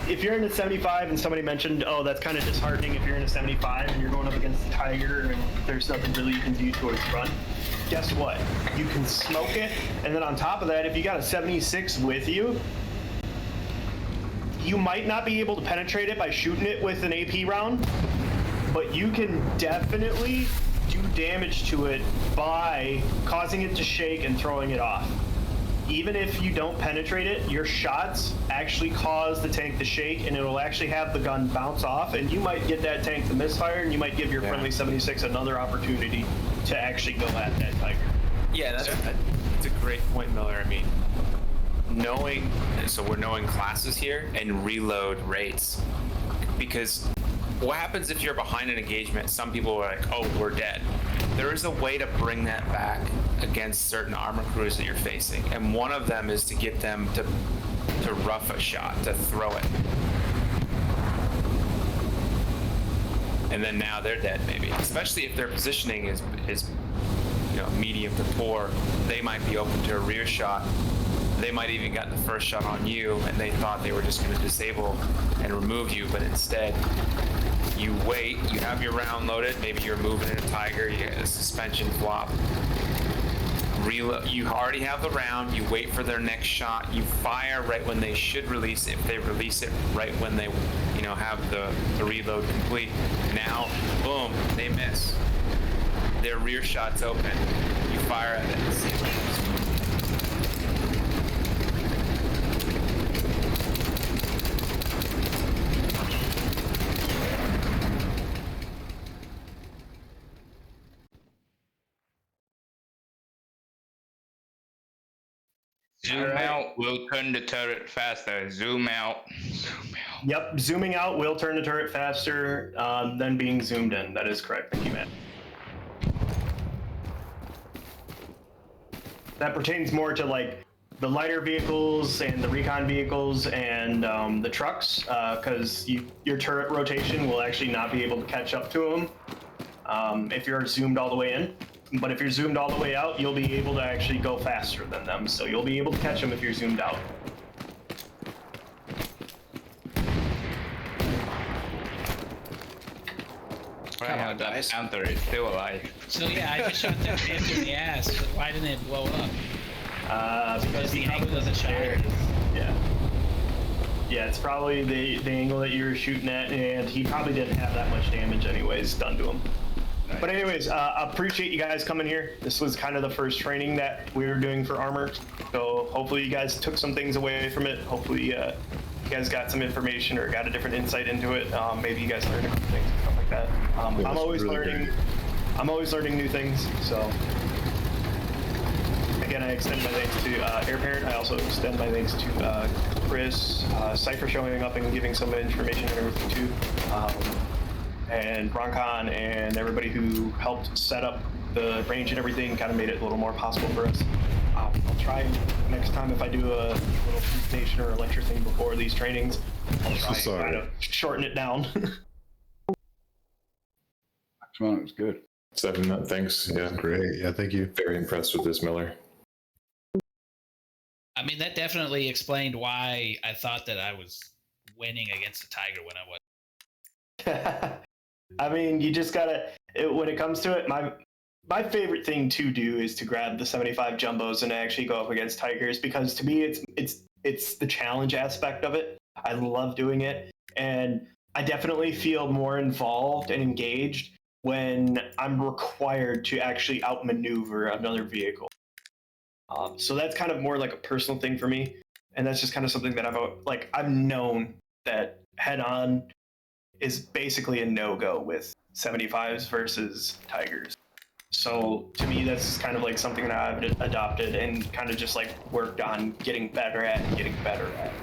if you're in the 75 and somebody mentioned, oh, that's kind of disheartening if you're in a 75 and you're going up against the Tiger and there's nothing really you can do towards front, guess what? You can smoke it, and then on top of that, if you got a 76 with you, you might not be able to penetrate it by shooting it with an AP round, but you can definitely do damage to it by causing it to shake and throwing it off. Even if you don't penetrate it, your shots actually cause the tank to shake, and it'll actually have the gun bounce off, and you might get that tank to misfire, and you might give your friendly 76 another opportunity to actually go at that Tiger.
Yeah, that's a great point, Miller. I mean, we're knowing classes here and reload rates, because what happens if you're behind an engagement? Some people are like, oh, we're dead. There is a way to bring that back against certain armor crews that you're facing, and one of them is to get them to rough a shot, to throw it. And then now they're dead, maybe. Especially if their positioning is medium to poor, they might be open to a rear shot. They might even get the first shot on you, and they thought they were just going to disable and remove you, but instead you wait, you have your round loaded, maybe you're moving in a Tiger, you get a suspension flop, reload, you already have the round, you wait for their next shot, you fire right when they should release it. If they release it right when they have the reload complete, now boom, they miss, their rear shot's open, you fire at it and see what happens.
Zoom
Alright.
out will turn the turret faster. Zoom out. Zoom out.
Yep, zooming out will turn the turret faster than being zoomed in. That is correct. Thank you, Matt. That pertains more to like the lighter vehicles and the recon vehicles and the trucks, because your turret rotation will actually not be able to catch up to them if you're zoomed all the way in. But if you're zoomed all the way out, you'll be able to actually go faster than them. So you'll be able to catch them if you're zoomed out.
Right now, that Panther is still alive.
So yeah, I just shot the Panther in the ass. But why didn't it blow up?
Because
the angle of the shot.
Yeah. Yeah, it's probably the angle that you were shooting at, and he probably didn't have that much damage anyways done to him. But anyways, I appreciate you guys coming here. This was kind of the first training that we were doing for armor. So hopefully you guys took some things away from it. Hopefully you guys got some information or got a different insight into it. Maybe you guys learned a couple things and stuff like that. I'm always
really
learning.
great.
I'm always learning new things. So again, I extend my thanks to Air Parent. I also extend my thanks to Chris, Cypher showing up and giving some information and everything too. And Roncon and everybody who helped set up the range and everything kind of made it a little more possible for us. I'll try next time if I do a little presentation or a lecture thing before these trainings. I'll try and kind of shorten it down.
Excellent, it was good.
Seven, thanks. Yeah,
Great. Yeah, thank you.
very impressed with this, Miller.
I mean, that definitely explained why I thought that I was winning against the Tiger when I wasn't.
I mean, you just gotta. When it comes to it, my favorite thing to do is to grab the 75 jumbos and actually go up against Tigers, because to me, it's the challenge aspect of it. I love doing it, and I definitely feel more involved and engaged when I'm required to actually outmaneuver another vehicle. So that's kind of more like a personal thing for me, and that's just kind of something that I've known that head-on is basically a no-go with 75s versus Tigers. So to me, that's kind of like something that I've adopted and kind of just like worked on getting better at and getting better at.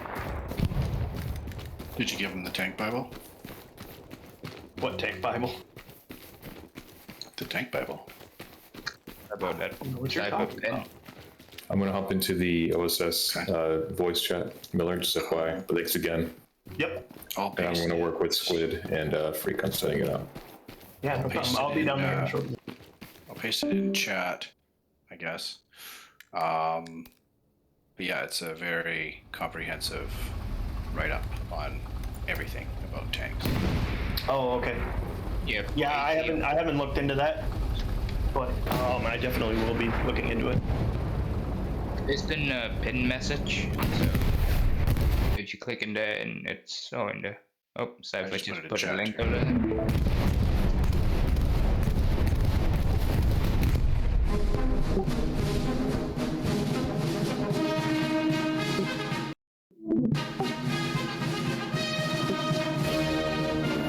Did you give him the tank Bible?
What tank Bible?
The tank Bible.
How about that?
What you're
type of
talking
pen?
about.
I'm going to hop into the OSS voice chat, Miller, just FYI. But thanks again.
Yep.
I'll
And I'm
paste
going to
it.
work with Squid and Freak on setting it up.
Yeah, no problem. I'll be down there shortly.
I'll paste it in chat, I guess. But yeah, it's a very comprehensive write-up on everything about tanks.
Oh, okay.
Yeah.
Yeah, I haven't looked into that, but I definitely will be looking into it.
It's in a pin message. So if you click in there, and it's in there. Oh, Cypher
just
just
put it in
put a
chat.
link over there.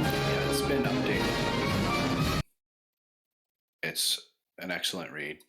Yeah, it's been updated. It's an excellent read.